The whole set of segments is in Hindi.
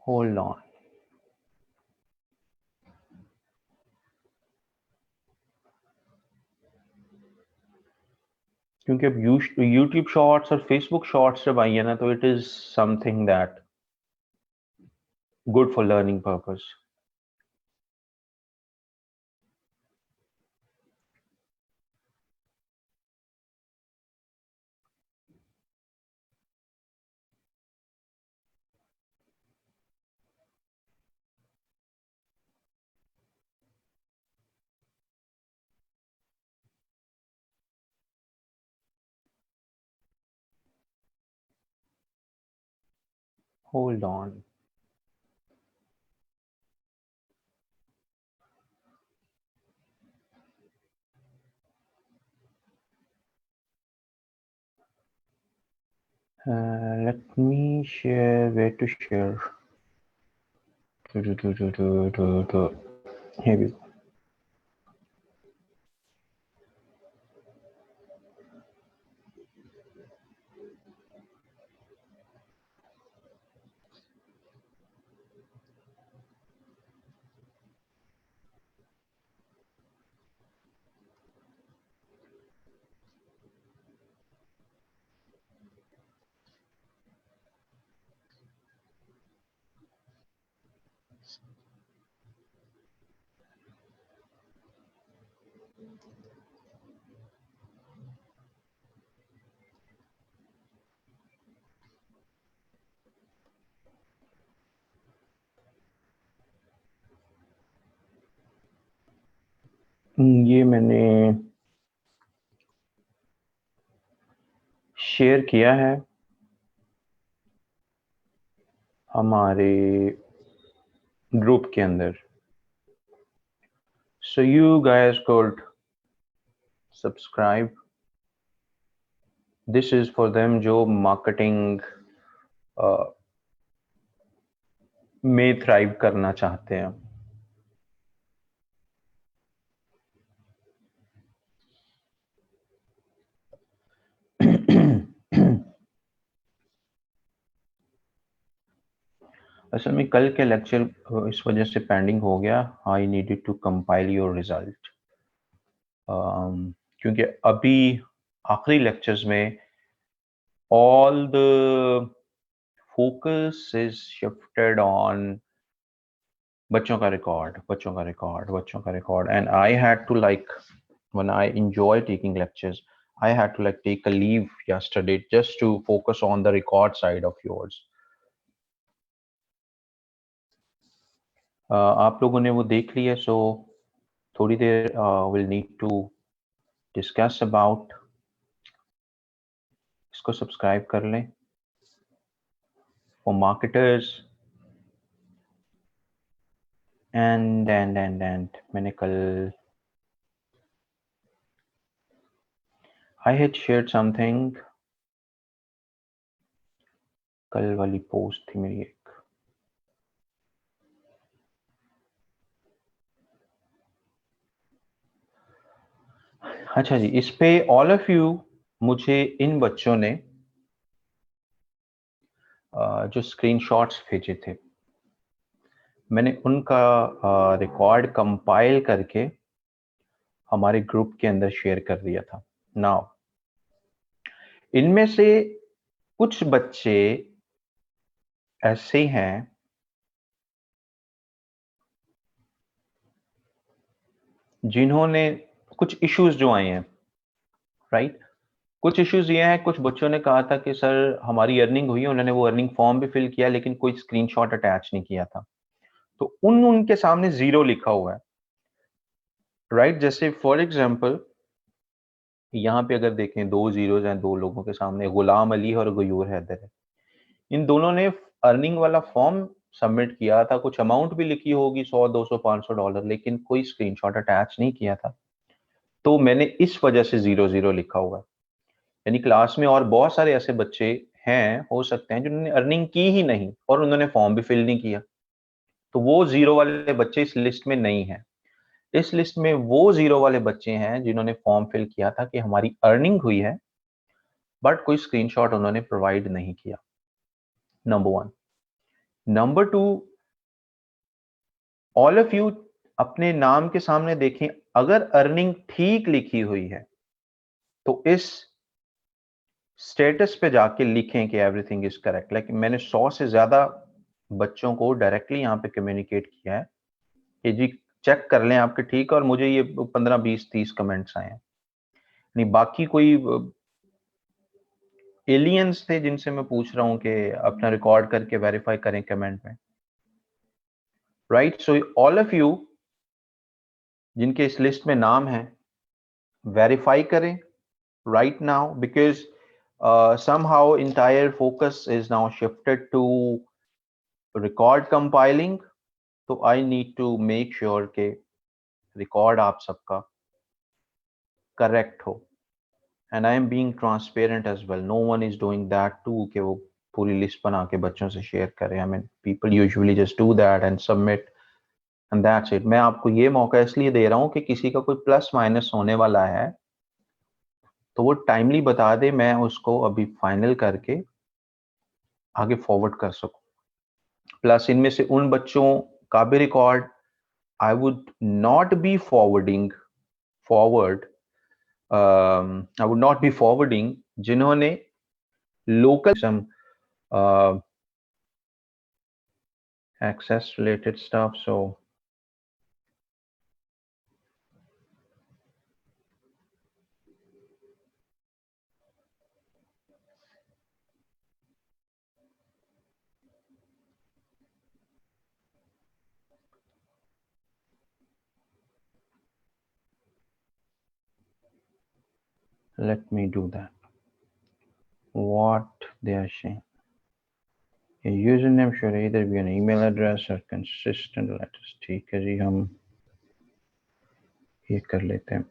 Hold on. क्योंकि अब यूट्यूब शॉर्ट्स और फेसबुक शॉर्ट्स जब आई है ना, तो it is something that good for learning purpose. Hold on. Let me share where to share. Here we go. ये मैंने शेयर किया है हमारे ग्रुप के अंदर. So you guys could subscribe. This is for them जो मार्केटिंग में थ्राइव करना चाहते हैं. असल में कल के लेक्चर इस वजह से पेंडिंग हो गया. I needed to compile your result, क्योंकि अभी आखिरी लेक्चर्स में all the focus is shifted on बच्चों का रिकॉर्ड, बच्चों का रिकॉर्ड, बच्चों का record. And I had to, like, when I enjoy taking lectures, I had to like take a leave yesterday just to focus on the record side of yours. आप लोगों ने वो देख लिया, so थोड़ी देर we'll need to discuss about. इसको सब्सक्राइब कर लें for marketers. And मैंने कल I had shared something. कल वाली पोस्ट थी मेरी एक. अच्छा जी, इस पे ऑल ऑफ यू मुझे इन बच्चों ने जो स्क्रीनशॉट्स भेजे थे, मैंने उनका रिकॉर्ड कंपाइल करके हमारे ग्रुप के अंदर शेयर कर दिया था. नाउ इनमें से कुछ बच्चे ऐसे हैं जिन्होंने कुछ इश्यूज जो आए हैं, राइट. कुछ इश्यूज ये हैं, कुछ बच्चों ने कहा था कि सर हमारी अर्निंग हुई है, उन्होंने वो अर्निंग फॉर्म भी फिल किया लेकिन कोई स्क्रीनशॉट अटैच नहीं किया था, तो उनके सामने 0 लिखा हुआ है, राइट. जैसे फॉर एग्जांपल यहाँ पे अगर देखें 2 जीरोज हैं 2 लोगों के सामने, गुलाम अली और गयूर हैदर है. इन दोनों ने अर्निंग वाला फॉर्म सबमिट किया था, कुछ अमाउंट भी लिखी होगी 100 200 $500, लेकिन कोई स्क्रीनशॉट अटैच नहीं किया था, तो मैंने इस वजह से 0 लिखा हुआ है. यानी क्लास में और बहुत सारे ऐसे बच्चे हैं, हो सकते हैं, जिन्होंने अर्निंग की ही नहीं और उन्होंने फॉर्म भी फिल नहीं किया, तो वो 0 वाले बच्चे इस लिस्ट में नहीं है. इस लिस्ट में वो 0 वाले बच्चे हैं जिन्होंने फॉर्म फिल किया था कि हमारी अर्निंग हुई है, बट कोई स्क्रीनशॉट उन्होंने प्रोवाइड नहीं किया. Number 1. Number 2, all of you अपने नाम के सामने देखें, अगर अर्निंग ठीक लिखी हुई है तो इस स्टेटस पे जाके लिखें कि एवरीथिंग इज करेक्ट। लेकिन मैंने 100 से ज्यादा बच्चों को डायरेक्टली यहाँ पे कम्युनिकेट किया है कि जी चेक कर लें आपके ठीक, और मुझे ये 15 20 30 कमेंट्स आए हैं। नहीं, बाकी कोई एलियंस थे जिनसे मैं पूछ रहा हूँ कि अपना रिकॉर्ड करके वेरीफाई करें कमेंट में, right. So all of you जिनके इस लिस्ट में नाम है, वेरीफाई करें right now, because somehow entire focus is now shifted to record compiling. So I need to make sure के record आप सबका correct हो, and I am being transparent as well. No one is doing that too कि वो पूरी list बना के बच्चों से share करें। I mean people usually just do that and submit and that's it. मैं आपको ये मौका इसलिए दे रहा हूँ कि किसी का कोई प्लस माइनस होने वाला है तो वो टाइमली बता दे, मैं उसको अभी फाइनल करके आगे फॉरवर्ड कर सकूं। प्लस इनमें से उन बच्चों का भी record I would not be forward I would not be forwarding जिन्होंने local access related stuff. So let me do that. What they are saying. A username should either be an email address or consistent letters. ठीक है जी, हम ये कर लेते हैं.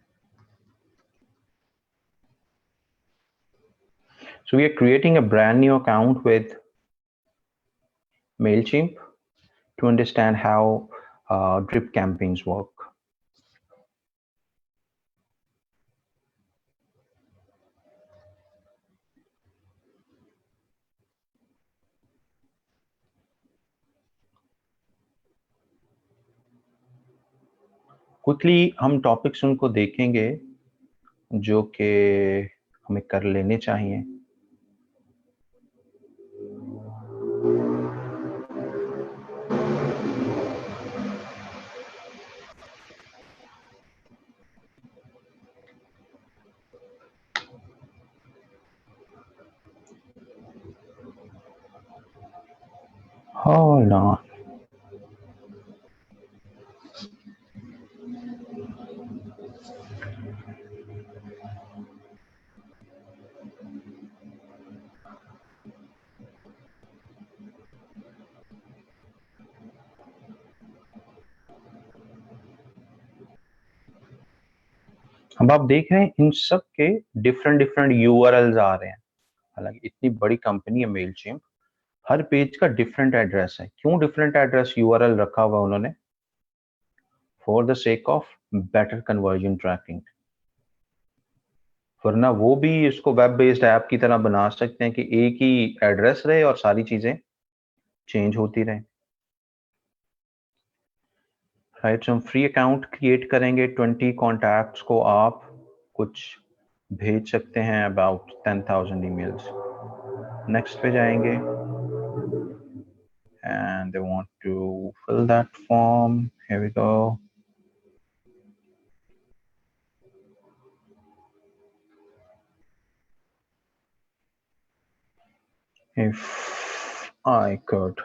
So we are creating a brand new account with MailChimp to understand how drip campaigns work. Quickly हम टॉपिक्स उनको देखेंगे जो कि हमें कर लेने चाहिए। Hold on. अब आप देख रहे हैं इन सब के डिफरेंट यूआरएल्स आ रहे हैं। हालांकि इतनी बड़ी कंपनी है मेलचिम्प, हर पेज का डिफरेंट एड्रेस है। क्यों डिफरेंट एड्रेस यूआरएल रखा हुआ उन्होंने? For the sake of better conversion tracking. वरना वो भी इसको वेब बेस्ड ऐप की तरह बना सकते हैं कि एक ही एड्रेस रहे और सारी चीजें चेंज होती रहे। राइट, हम फ्री अकाउंट क्रिएट करेंगे। 20 कॉन्टैक्ट्स को आप कुछ भेज सकते हैं, अबाउट 10,000 ईमेल्स। नेक्स्ट पे जाएंगे and they want to fill that form. Here we go. If I could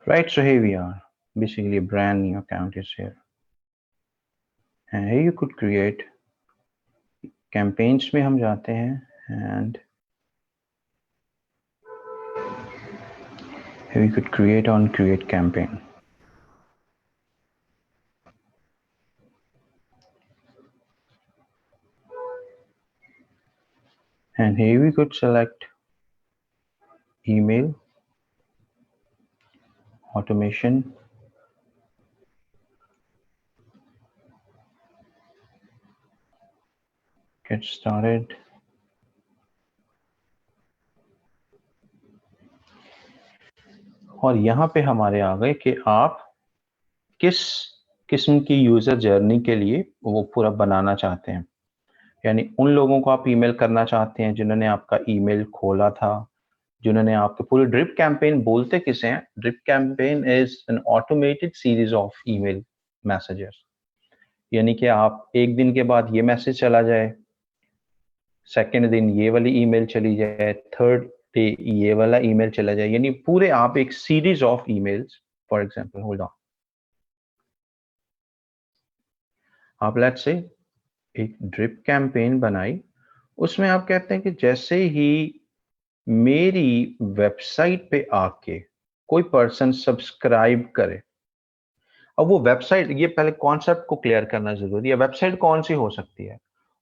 Right, so here we are. Basically a brand new account is here. And here you could create campaigns में हम जाते हैं and here you could create on create campaign. And here we could select email automation. Get started. और यहाँ पे हमारे आ गए कि आप किस किस्म की यूजर जर्नी के लिए वो पूरा बनाना चाहते हैं। यानी उन लोगों को आप ईमेल करना चाहते हैं जिन्होंने आपका ईमेल खोला था, जिन्होंने आपके पूरे ड्रिप कैंपेन बोलते किसे हैं? Drip campaign is an automated series of email messages. यानी कि आप एक दिन के बाद ये मैसेज चला जाए, सेकेंड दिन ये वाली ईमेल चली जाए, थर्ड डे ये वाला ईमेल चला जाए, यानी पूरे आप एक series of emails, for example hold on, आप लेट्स से एक ड्रिप कैंपेन बनाई, उसमें आप कहते हैं कि जैसे ही मेरी वेबसाइट पे आके कोई पर्सन सब्सक्राइब करे, अब वो वेबसाइट, ये पहले कॉन्सेप्ट को क्लियर करना जरूरी है। वेबसाइट कौन सी हो सकती है?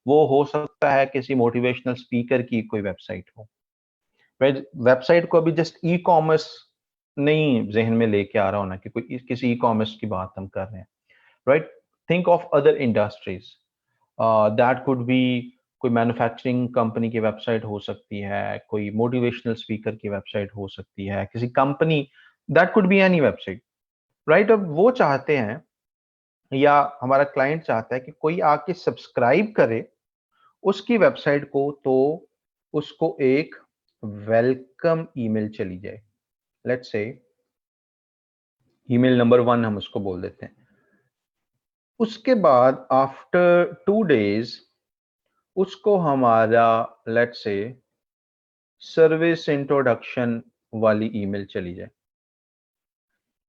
वो हो सकता है किसी मोटिवेशनल स्पीकर की कोई वेबसाइट हो। वेबसाइट को अभी जस्ट ई कॉमर्स नहीं जहन में लेके आ रहा होना कि कोई किसी ई कॉमर्स की बात हम कर रहे हैं, right? Think of other industries, that could B कोई मैन्युफैक्चरिंग कंपनी की वेबसाइट हो सकती है, कोई मोटिवेशनल स्पीकर की वेबसाइट हो सकती है, किसी company, that could be any website, right? अब वो चाहते हैं या हमारा क्लाइंट चाहता है कि कोई आके सब्सक्राइब करे उसकी वेबसाइट को, तो उसको एक वेलकम ईमेल चली जाए। लेट्स से ईमेल नंबर 1 हम उसको बोल देते हैं। उसके बाद आफ्टर 2 डेज उसको हमारा लेट्स से सर्विस इंट्रोडक्शन वाली ईमेल चली जाए,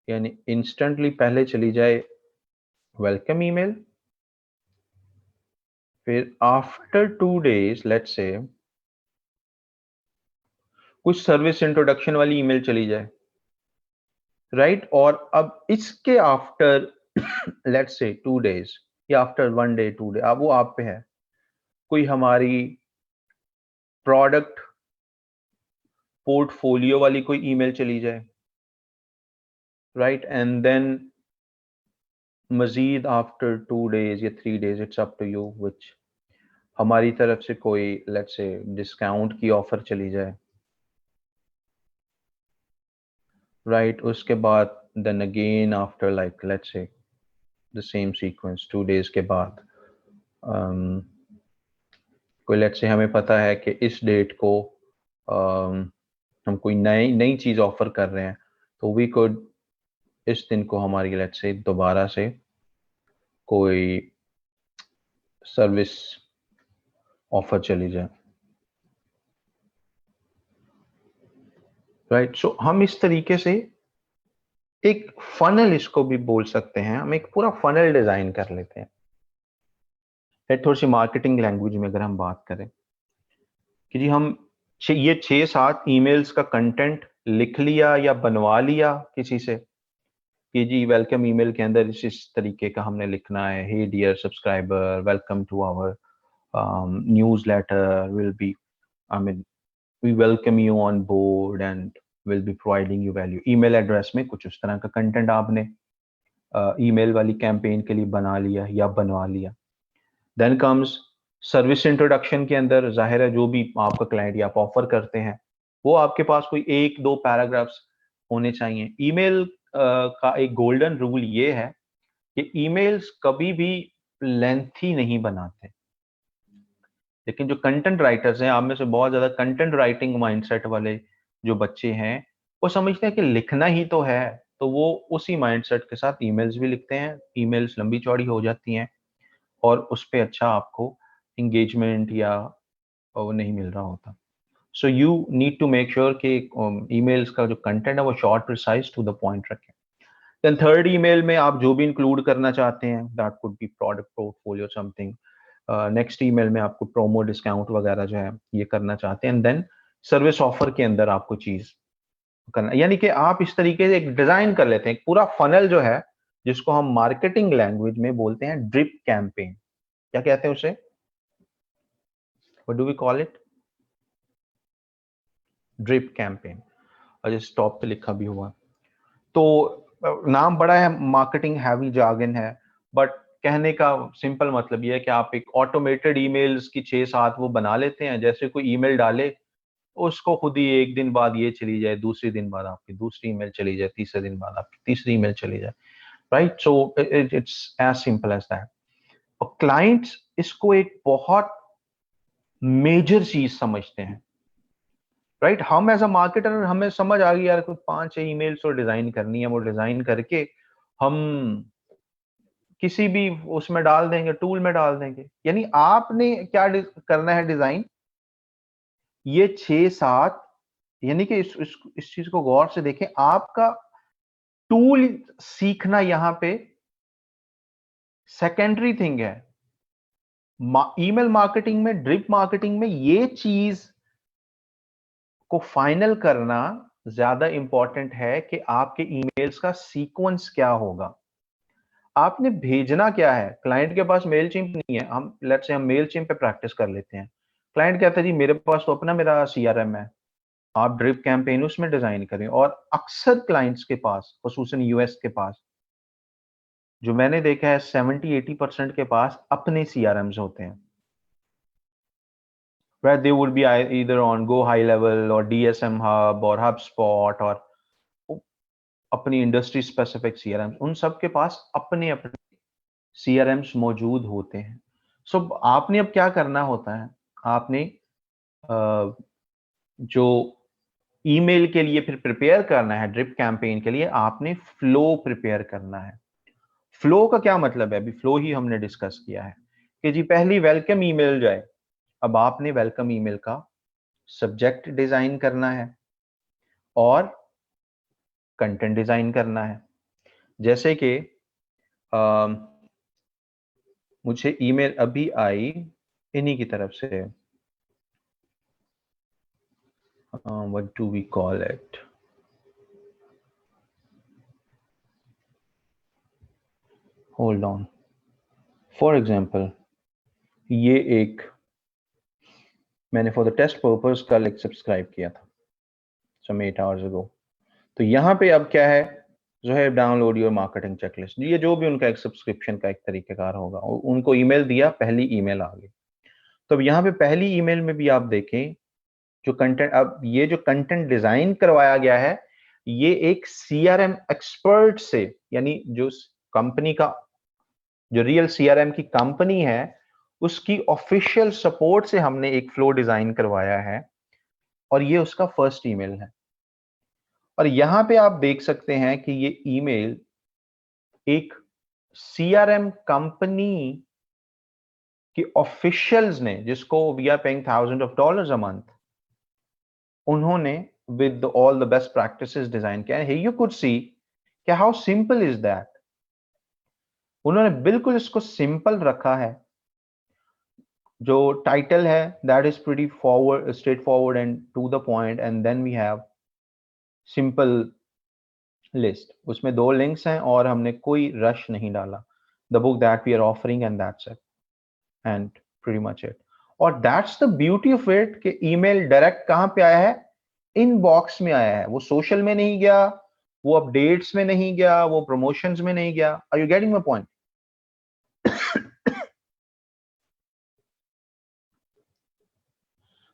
यानी इंस्टेंटली पहले चली जाए वेलकम ईमेल, फिर आफ्टर 2 डेज लेट्स से कुछ सर्विस इंट्रोडक्शन वाली ईमेल चली जाए, राइट? और अब इसके आफ्टर लेट्स से 2 डेज या आफ्टर 1 डे 2 डे, अब वो आप पे है, कोई हमारी प्रोडक्ट पोर्टफोलियो वाली कोई ईमेल चली जाए, right? And then Majeed after 2 days या 3 days, it's up to you, which हमारी तरफ से कोई लेट्स से डिस्काउंट की ऑफर चली जाए, राइट? उसके बाद then again after like let's say the same sequence 2 days के बाद कोई लेट्स से हमें पता है कि इस डेट को हम कोई नई चीज ऑफर कर रहे हैं, तो वी कुड इस दिन को हमारी लेट्स से दोबारा से कोई सर्विस ऑफर चली जाए, राइट? सो हम इस तरीके से एक फनल इसको भी बोल सकते हैं, हम एक पूरा फनल डिजाइन कर लेते हैं। थोड़ी सी मार्केटिंग लैंग्वेज में अगर हम बात करें कि जी हम ये 6-7 ईमेल्स का कंटेंट लिख लिया या बनवा लिया किसी से कि जी वेलकम ईमेल के अंदर इस तरीके का हमने लिखना है, hey dear subscriber, welcome to our newsletter, will be I mean we welcome you on board and will be providing you value. Email address में कुछ उस तरह का कंटेंट आपने ईमेल वाली कैंपेन के लिए बना लिया या बनवा लिया। देन कम्स सर्विस इंट्रोडक्शन के अंदर, जाहिर है जो भी आपका क्लाइंट या आप ऑफर करते हैं वो आपके पास कोई 1-2 पैराग्राफ्स होने चाहिए। ईमेल का एक गोल्डन रूल ये है कि ईमेल्स कभी भी लेंथी नहीं बनाते, लेकिन जो कंटेंट राइटर्स हैं, आप में से बहुत ज्यादा कंटेंट राइटिंग माइंडसेट वाले जो बच्चे हैं, वो समझते हैं कि लिखना ही तो है, तो वो उसी माइंडसेट के साथ ईमेल्स भी लिखते हैं, ईमेल्स लंबी चौड़ी हो जाती हैं और उस पे अच्छा आपको एंगेजमेंट या वो नहीं मिल रहा होता। So you need to make sure कि ईमेल्स का जो कंटेंट है वो short, precise, to the point रखें। देन थर्ड ईमेल में आप जो भी इंक्लूड करना चाहते हैं, that could be product portfolio something. Next email में आपको प्रोमो, डिस्काउंट वगैरह जो है ये करना चाहते हैं, एंड देन सर्विस ऑफर के अंदर आपको चीज करना, यानी कि आप इस तरीके से एक डिजाइन कर लेते हैं एक पूरा फनल जो है, जिसको हम मार्केटिंग लैंग्वेज में बोलते हैं ड्रिप कैंपेन। क्या कहते हैं उसे? What do we call it? Drip campaign. और इस टॉप पे लिखा भी हुआ। तो नाम बड़ा है, मार्केटिंग हैवी जार्गन है, बट कहने का सिंपल मतलब ये है कि आप एक ऑटोमेटेड ईमेल्स की 6-7 वो बना लेते हैं। जैसे कोई ईमेल डाले, उसको खुद ही एक दिन बाद ये चली जाए, दूसरे दिन बाद आपकी दूसरी ईमेल चली जाए, तीसरे दिन बाद आपकी तीसरी ईमेल चली जाए, right? So it's as simple as that. और क्लाइंट्स इसको एक बहुत मेजर चीज समझते हैं, राइट? हम एज अ मार्केटर हमें समझ आ गई यार कुछ 5-6 ईमेल्स तो डिजाइन करनी है, वो डिजाइन करके हम किसी भी उसमें डाल देंगे, टूल में डाल देंगे। यानी आपने क्या करना है डिजाइन, ये 6-7, यानी कि इस चीज को गौर से देखें, आपका टूल सीखना यहां पे सेकेंडरी थिंग है। ईमेल मार्केटिंग में, ड्रिप मार्केटिंग में ये चीज को फाइनल करना ज्यादा इंपॉर्टेंट है कि आपके ईमेल्स का सीक्वेंस क्या होगा, आपने भेजना क्या है। क्लाइंट के पास मेल चिंप नहीं है, हम लेट्स से हम मेल चिंप पे प्रैक्टिस कर लेते हैं। क्लाइंट कहता है जी मेरे पास तो अपना मेरा सीआरएम है, आप ड्रिप कैंपेन उसमें डिजाइन करें। और अक्सर क्लाइंट्स के पास, खसूसन यूएस के पास, जो मैंने देखा है 70-80% के पास अपने सीआरएम्स होते हैं, where they would be either on Go High Level or DSM Hub और HubSpot और अपनी इंडस्ट्री स्पेसिफिक सीआरएम्स, उन सब के पास अपने अपने सीआरएम्स मौजूद होते हैं। सो आपने अब क्या करना होता है, आपने जो ईमेल के लिए फिर प्रिपेयर करना है, ड्रिप कैंपेन के लिए आपने फ्लो प्रिपेयर करना है। फ्लो का क्या मतलब है? अभी फ्लो ही हमने डिस्कस किया है कि जी पहली वेलकम ईमेल जाए, अब आपने वेलकम ईमेल का सब्जेक्ट डिजाइन करना है और कंटेंट डिजाइन करना है। जैसे कि मुझे ईमेल अभी आई इन्हीं की तरफ से, what do we call it, hold on. For example ये एक मैंने फॉर द टेस्ट पर्पस कल एक सब्सक्राइब किया था सम 8 आवर्स अगो। तो यहाँ पे अब क्या है, जो है डाउनलोड योर मार्केटिंग चेकलिस्ट, ये जो भी उनका एक सब्सक्रिप्शन का एक तरीकेकार होगा, उनको ईमेल दिया, पहली ईमेल आ गई। तो अब यहाँ पे पहली ईमेल में भी आप देखें जो कंटेंट, अब ये जो कंटेंट डिजाइन करवाया गया है, ये एक सीआरएम एक्सपर्ट से, यानी जो कंपनी का जो रियल सीआरएम की कंपनी है उसकी ऑफिशियल सपोर्ट से हमने एक फ्लो डिजाइन करवाया है, और ये उसका फर्स्ट ईमेल है। और यहां पे आप देख सकते हैं कि ये ईमेल एक सीआरएम कंपनी की ऑफिशियल्स ने, जिसको we are paying $1000 a month, उन्होंने with all the best practices design किया है। यू कुड सी कि हाउ सिंपल इज दैट। उन्होंने बिल्कुल इसको सिंपल रखा है। जो टाइटल है that is pretty forward, straight forward and to the point, and then we have simple list. उसमें 2 लिंक्स हैं और हमने कोई रश नहीं डाला। The book that we are offering and that's it, and pretty much it. और that's the beauty of it कि ईमेल डायरेक्ट कहां पे आया है, इनबॉक्स में आया है। वो सोशल में नहीं गया, वो अपडेट्स में नहीं गया, वो प्रमोशंस में नहीं गया। Are you getting my point?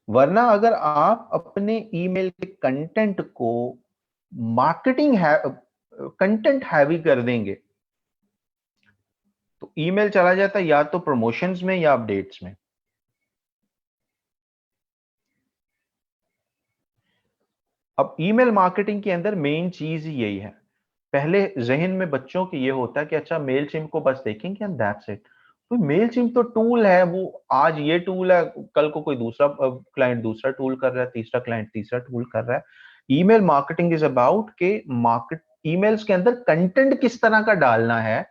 वरना अगर आप अपने ईमेल के कंटेंट को मार्केटिंग है कंटेंट हैवी कर देंगे, तो ईमेल चला जाता है या तो प्रमोशंस में या अपडेट्स में। अब ईमेल मार्केटिंग के अंदर मेन चीज ही यही है। पहले जहन में बच्चों की ये होता है कि अच्छा मेल चिम को बस देखेंगे एंड दैट्स इट, तो मेलचिम्प तो टूल है, वो आज ये टूल है, कल को कोई दूसरा क्लाइंट दूसरा टूल कर रहा है, तीसरा क्लाइंट तीसरा टूल कर रहा है। ईमेल मार्केटिंग इज अबाउट के मार्केट ईमेल्स के अंदर कंटेंट किस तरह का डालना है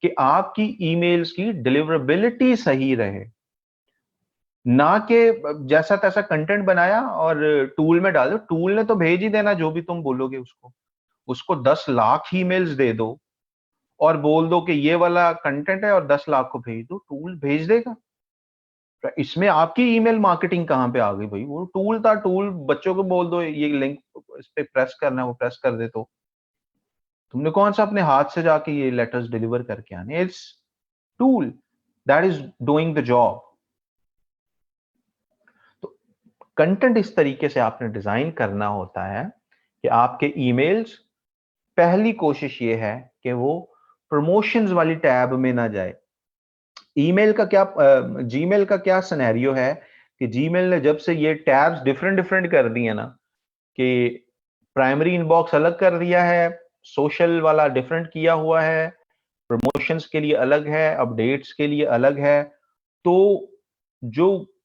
कि आपकी ईमेल्स की डिलीवरेबिलिटी सही रहे, ना कि जैसा तैसा कंटेंट बनाया और टूल में डाल दो। टूल ने तो भेज ही देना जो भी तुम बोलोगे उसको। उसको 10 लाख ईमेल्स दे दो और बोल दो कि ये वाला कंटेंट है और 10 लाख को भेज दो, टूल भेज देगा। तो इसमें आपकी ईमेल मार्केटिंग कहाँ पे आ गई भाई? वो टूल था, टूल बच्चों को बोल दो ये लिंक इस पे प्रेस करना है, वो प्रेस कर दे तो तुमने कौन सा अपने हाथ से जाके ये लेटर्स डिलीवर करके आने? It's tool that is doing the job. तो कंटेंट इस तरीके से आपने डिजाइन करना होता है कि आपके ईमेल्स, पहली कोशिश ये है कि वो प्रमोशंस वाली टैब में ना जाए। ईमेल का क्या जीमेल का क्या सिनेरियो है कि जीमेल ने जब से ये टैब्स डिफरेंट डिफरेंट कर दिए ना, कि प्राइमरी इनबॉक्स अलग कर दिया है, सोशल वाला डिफरेंट किया हुआ है, प्रमोशंस के लिए अलग है, अपडेट्स के लिए अलग है, तो जो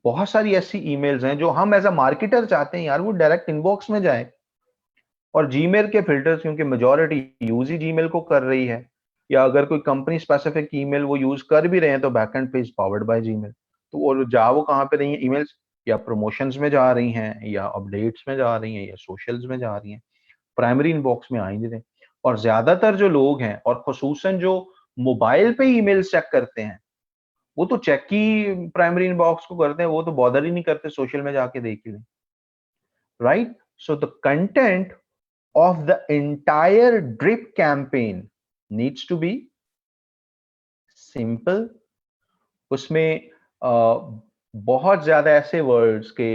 बहुत सारी ऐसी ईमेल्स हैं जो हम एज अ मार्केटर चाहते हैं यार वो डायरेक्ट इनबॉक्स में जाए, और जीमेल के फिल्टर्स क्योंकि मेजॉरिटी यूज ही जीमेल को कर रही है, या अगर कोई कंपनी स्पेसिफिक ईमेल वो यूज कर भी रहे हैं तो backend page powered by Gmail. तो और जा वो कहाँ पे रही है ईमेल्स, या प्रमोशंस में जा रही हैं, या अपडेट्स में जा रही हैं, या सोशल्स में जा रही हैं, प्राइमरी इनबॉक्स में आ ही नहीं रहे। और ज्यादातर जो लोग हैं और खुसूसन जो मोबाइल पे ईमेल चेक करते हैं, वो तो चेक ही प्राइमरी इनबॉक्स को करते हैं, वो तो बॉदर ही नहीं करते सोशल में जाके देख ही लें, right? So the content of the entire drip campaign needs to be simple। उसमें बहुत ज्यादा ऐसे वर्ड्स के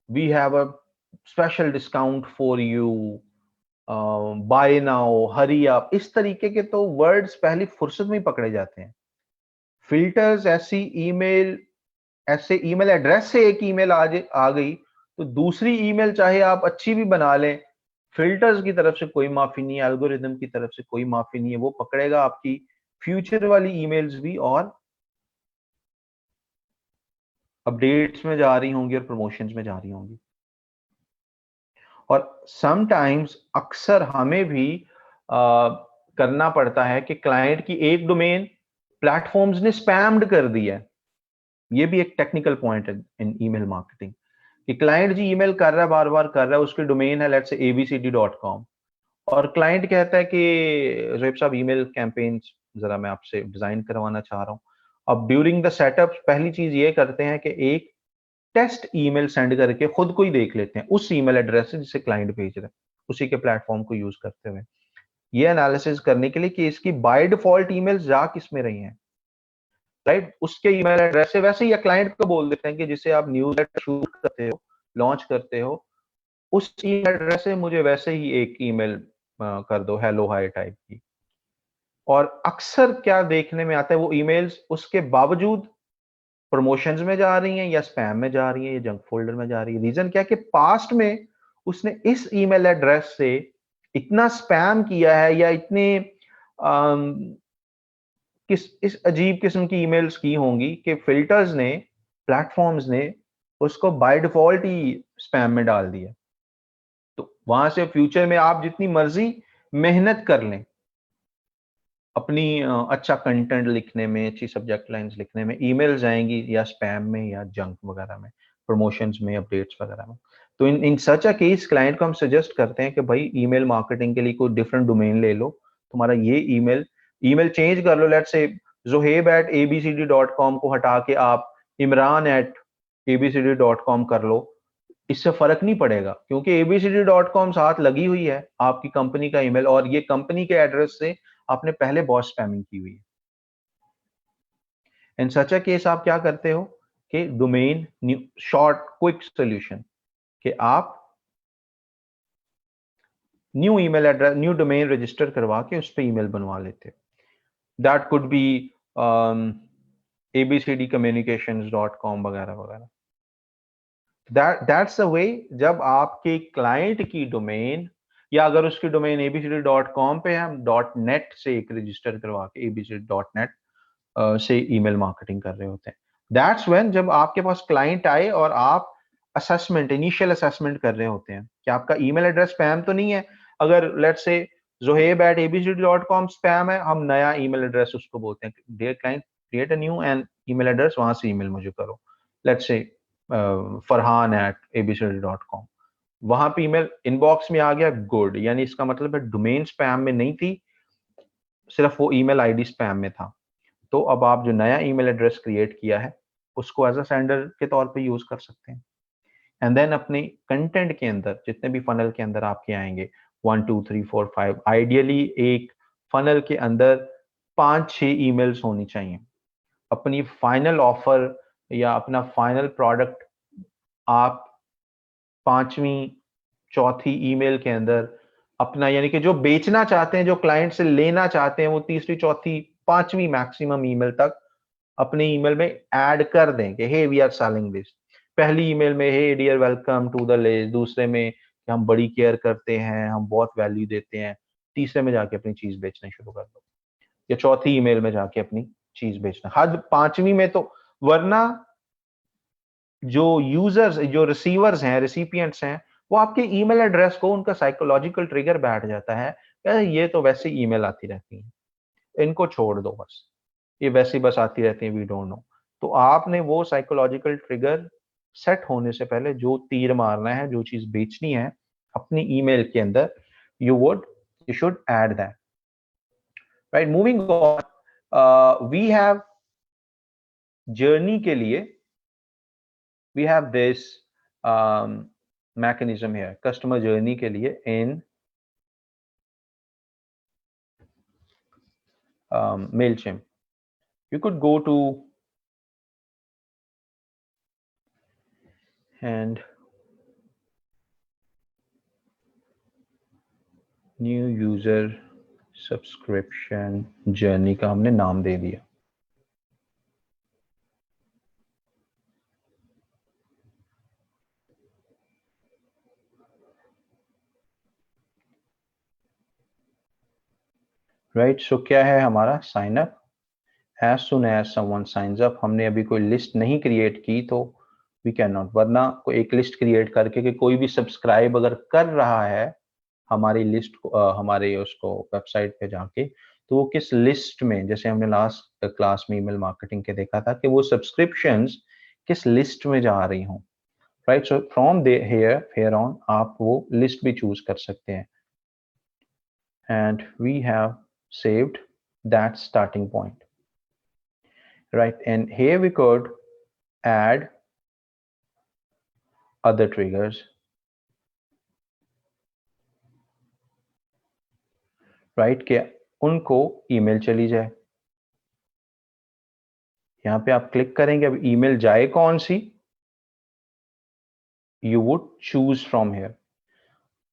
we have a special discount for you, buy now, hurry up, इस तरीके के तो वर्ड्स पहली फुर्सत में ही पकड़े जाते हैं। फिल्टर्स ऐसे ईमेल एड्रेस से एक ईमेल आ गई तो दूसरी ईमेल चाहे आप अच्छी भी बना लें, फिल्टर्स की तरफ से कोई माफी नहीं है, एल्गोरिदम की तरफ से कोई माफी नहीं है, वो पकड़ेगा आपकी फ्यूचर वाली ईमेल्स भी, और अपडेट्स में जा रही होंगी और प्रमोशंस में जा रही होंगी। और समटाइम्स अक्सर हमें भी करना पड़ता है कि क्लाइंट की एक डोमेन प्लेटफॉर्म्स ने स्पैम्ड कर दिया है। ये भी एक टेक्निकल पॉइंट है इन ईमेल मार्केटिंग, कि क्लाइंट जी ईमेल कर रहा है, बार बार कर रहा है, उसकी डोमेन है लेट्स से abcd.com, और क्लाइंट कहता है कि ज़ोएब साहब ईमेल कैंपेन्स जरा मैं आपसे डिजाइन करवाना चाह रहा हूँ। अब ड्यूरिंग द सेटअप पहली चीज ये करते हैं कि एक टेस्ट ईमेल सेंड करके खुद को ही देख लेते हैं उस ईमेल एड्रेस से जिसे क्लाइंट भेज रहे हैं, उसी के प्लेटफॉर्म को यूज करते हुए ये एनालिसिस करने के लिए कि इसकी बाय डिफॉल्ट ईमेल जा किस में रही हैं, राइट? उसके ईमेल एड्रेस से वैसे ही, या क्लाइंट को बोल देते हैं कि जिसे आप न्यूज़ लेटर शूट करते हो, लॉन्च करते हो, उस ईमेल एड्रेस से मुझे वैसे ही एक ईमेल कर दो हेलो हाय टाइप की। और अक्सर क्या देखने में आता है, वो ईमेल्स उसके बावजूद प्रमोशंस में जा रही हैं, या स्पैम में जा रही हैं, या जंक फोल्डर में जा रही है। रीजन क्या है कि पास्ट में उसने इस ईमेल एड्रेस से इतना स्पैम किया है, या इतने किस इस अजीब किस्म की ईमेल्स की होंगी कि फिल्टर्स ने, प्लेटफॉर्म्स ने उसको बाय डिफॉल्ट ही स्पैम में डाल दिया। तो वहां से फ्यूचर में आप जितनी मर्जी मेहनत कर लें अपनी अच्छा कंटेंट लिखने में, अच्छी सब्जेक्ट लाइंस लिखने में, ईमेल्स आएंगी या स्पैम में या जंक वगैरह में, प्रमोशंस में, अपडेट्स वगैरह में। तो इन इन सच अ केस क्लाइंट को हम सजेस्ट करते हैं कि भाई ईमेल मार्केटिंग के लिए कोई डिफरेंट डोमेन ले लो, तुम्हारा ये ईमेल ईमेल चेंज कर लो, लेट्स से zoheb@abcd.com को हटा के आप imran@abcd.com कर लो, इससे फर्क नहीं पड़ेगा क्योंकि abcd.com साथ लगी हुई है आपकी कंपनी का ईमेल, और ये कंपनी के एड्रेस से आपने पहले बहुत स्पैमिंग की हुई है। इन सच अ केस आप क्या करते हो कि डोमेन शॉर्ट क्विक सॉल्यूशन, कि आप new email address, new domain register करवा के उस पर ईमेल बनवा लेते हो। दैट कुड बी abcdcommunications.com वगैरह वगैरह। That's the way. जब आपके क्लाइंट की डोमेन, या अगर उसकी डोमेन abcd.com पे है, हम .net से एक रजिस्टर करवा के abcd.net से ईमेल मार्केटिंग कर रहे होते हैं। दैट्स व्हेन जब आपके पास क्लाइंट आए और आप असेसमेंट, इनिशियल असेसमेंट कर रहे होते हैं कि आपका ईमेल एड्रेस स्पैम तो नहीं है। अगर लेट्स से zoheb@abcd.com स्पैम है, हम नया ईमेल एड्रेस उसको बोलते हैं, dear client create a new and email address, वहां से ईमेल मुझे करो, लेट्स से farhan@abcd.com। वहां पे ईमेल इनबॉक्स में आ गया, गुड, यानी इसका मतलब है डोमेन स्पैम में नहीं थी, सिर्फ वो ईमेल आईडी स्पैम में था। तो अब आप जो नया ईमेल एड्रेस क्रिएट किया है उसको एज अ सेंडर के तौर पे यूज कर सकते हैं। एंड देन अपने कंटेंट के अंदर जितने भी फनल के अंदर आपके आएंगे 1 2 3 4 5, आइडियली एक फनल के अंदर 5-6 ईमेल्स होनी चाहिए। अपनी फाइनल ऑफर या अपना फाइनल प्रोडक्ट आप 5वीं चौथी ईमेल के अंदर अपना, यानी कि जो बेचना चाहते हैं, जो क्लाइंट से लेना चाहते हैं, वो तीसरी चौथी 5वीं मैक्सिमम ईमेल तक अपने ईमेल में ऐड कर दें कि hey we are selling this. पहली ईमेल में hey dear welcome to the list, दूसरे में कि हम बड़ी केयर करते हैं, हम बहुत वैल्यू देते हैं, तीसरे में जाके अपनी चीज बेचना शुरू कर दो, या चौथी ईमेल में जाके अपनी चीज बेचना, हद 5वीं में तो। वरना जो यूजर्स, जो रिसीवर्स हैं, रिसिपिएंट्स हैं, वो आपके ईमेल एड्रेस को, उनका साइकोलॉजिकल ट्रिगर बैठ जाता है, ये तो वैसे ईमेल आती रहती है, इनको छोड़ दो बस, ये वैसे बस आती रहती है, वी डोंट नो। तो आपने वो साइकोलॉजिकल ट्रिगर सेट होने से पहले जो तीर मारना है, जो चीज बेचनी है अपनी ईमेल के अंदर, you should add that, right. Moving on, we have journey के लिए we have this mechanism here, customer journey के लिए in Mailchimp. You could go to and new user subscription journey का हमने नाम दे दिया। राइट, सो क्या है हमारा sign up, as soon as someone signs up. हमने अभी कोई लिस्ट नहीं क्रिएट की तो वी कैन नॉट, वरना कोई एक लिस्ट क्रिएट करके कि कोई भी सब्सक्राइब अगर कर रहा है हमारी लिस्ट को, हमारे उसको वेबसाइट पे जाके, तो वो किस लिस्ट में, जैसे हमने लास्ट क्लास में ईमेल मार्केटिंग के देखा था कि वो सब्सक्रिप्शंस किस लिस्ट में जा रही हों, right. So from the here on आप वो लिस्ट भी चूज कर सकते हैं। And we have saved that starting point, right? And here we could add other triggers, right? कि उनको ईमेल चली जाए, यहाँ पे आप क्लिक करेंगे, अब ईमेल जाए कौन सी, you would choose from here,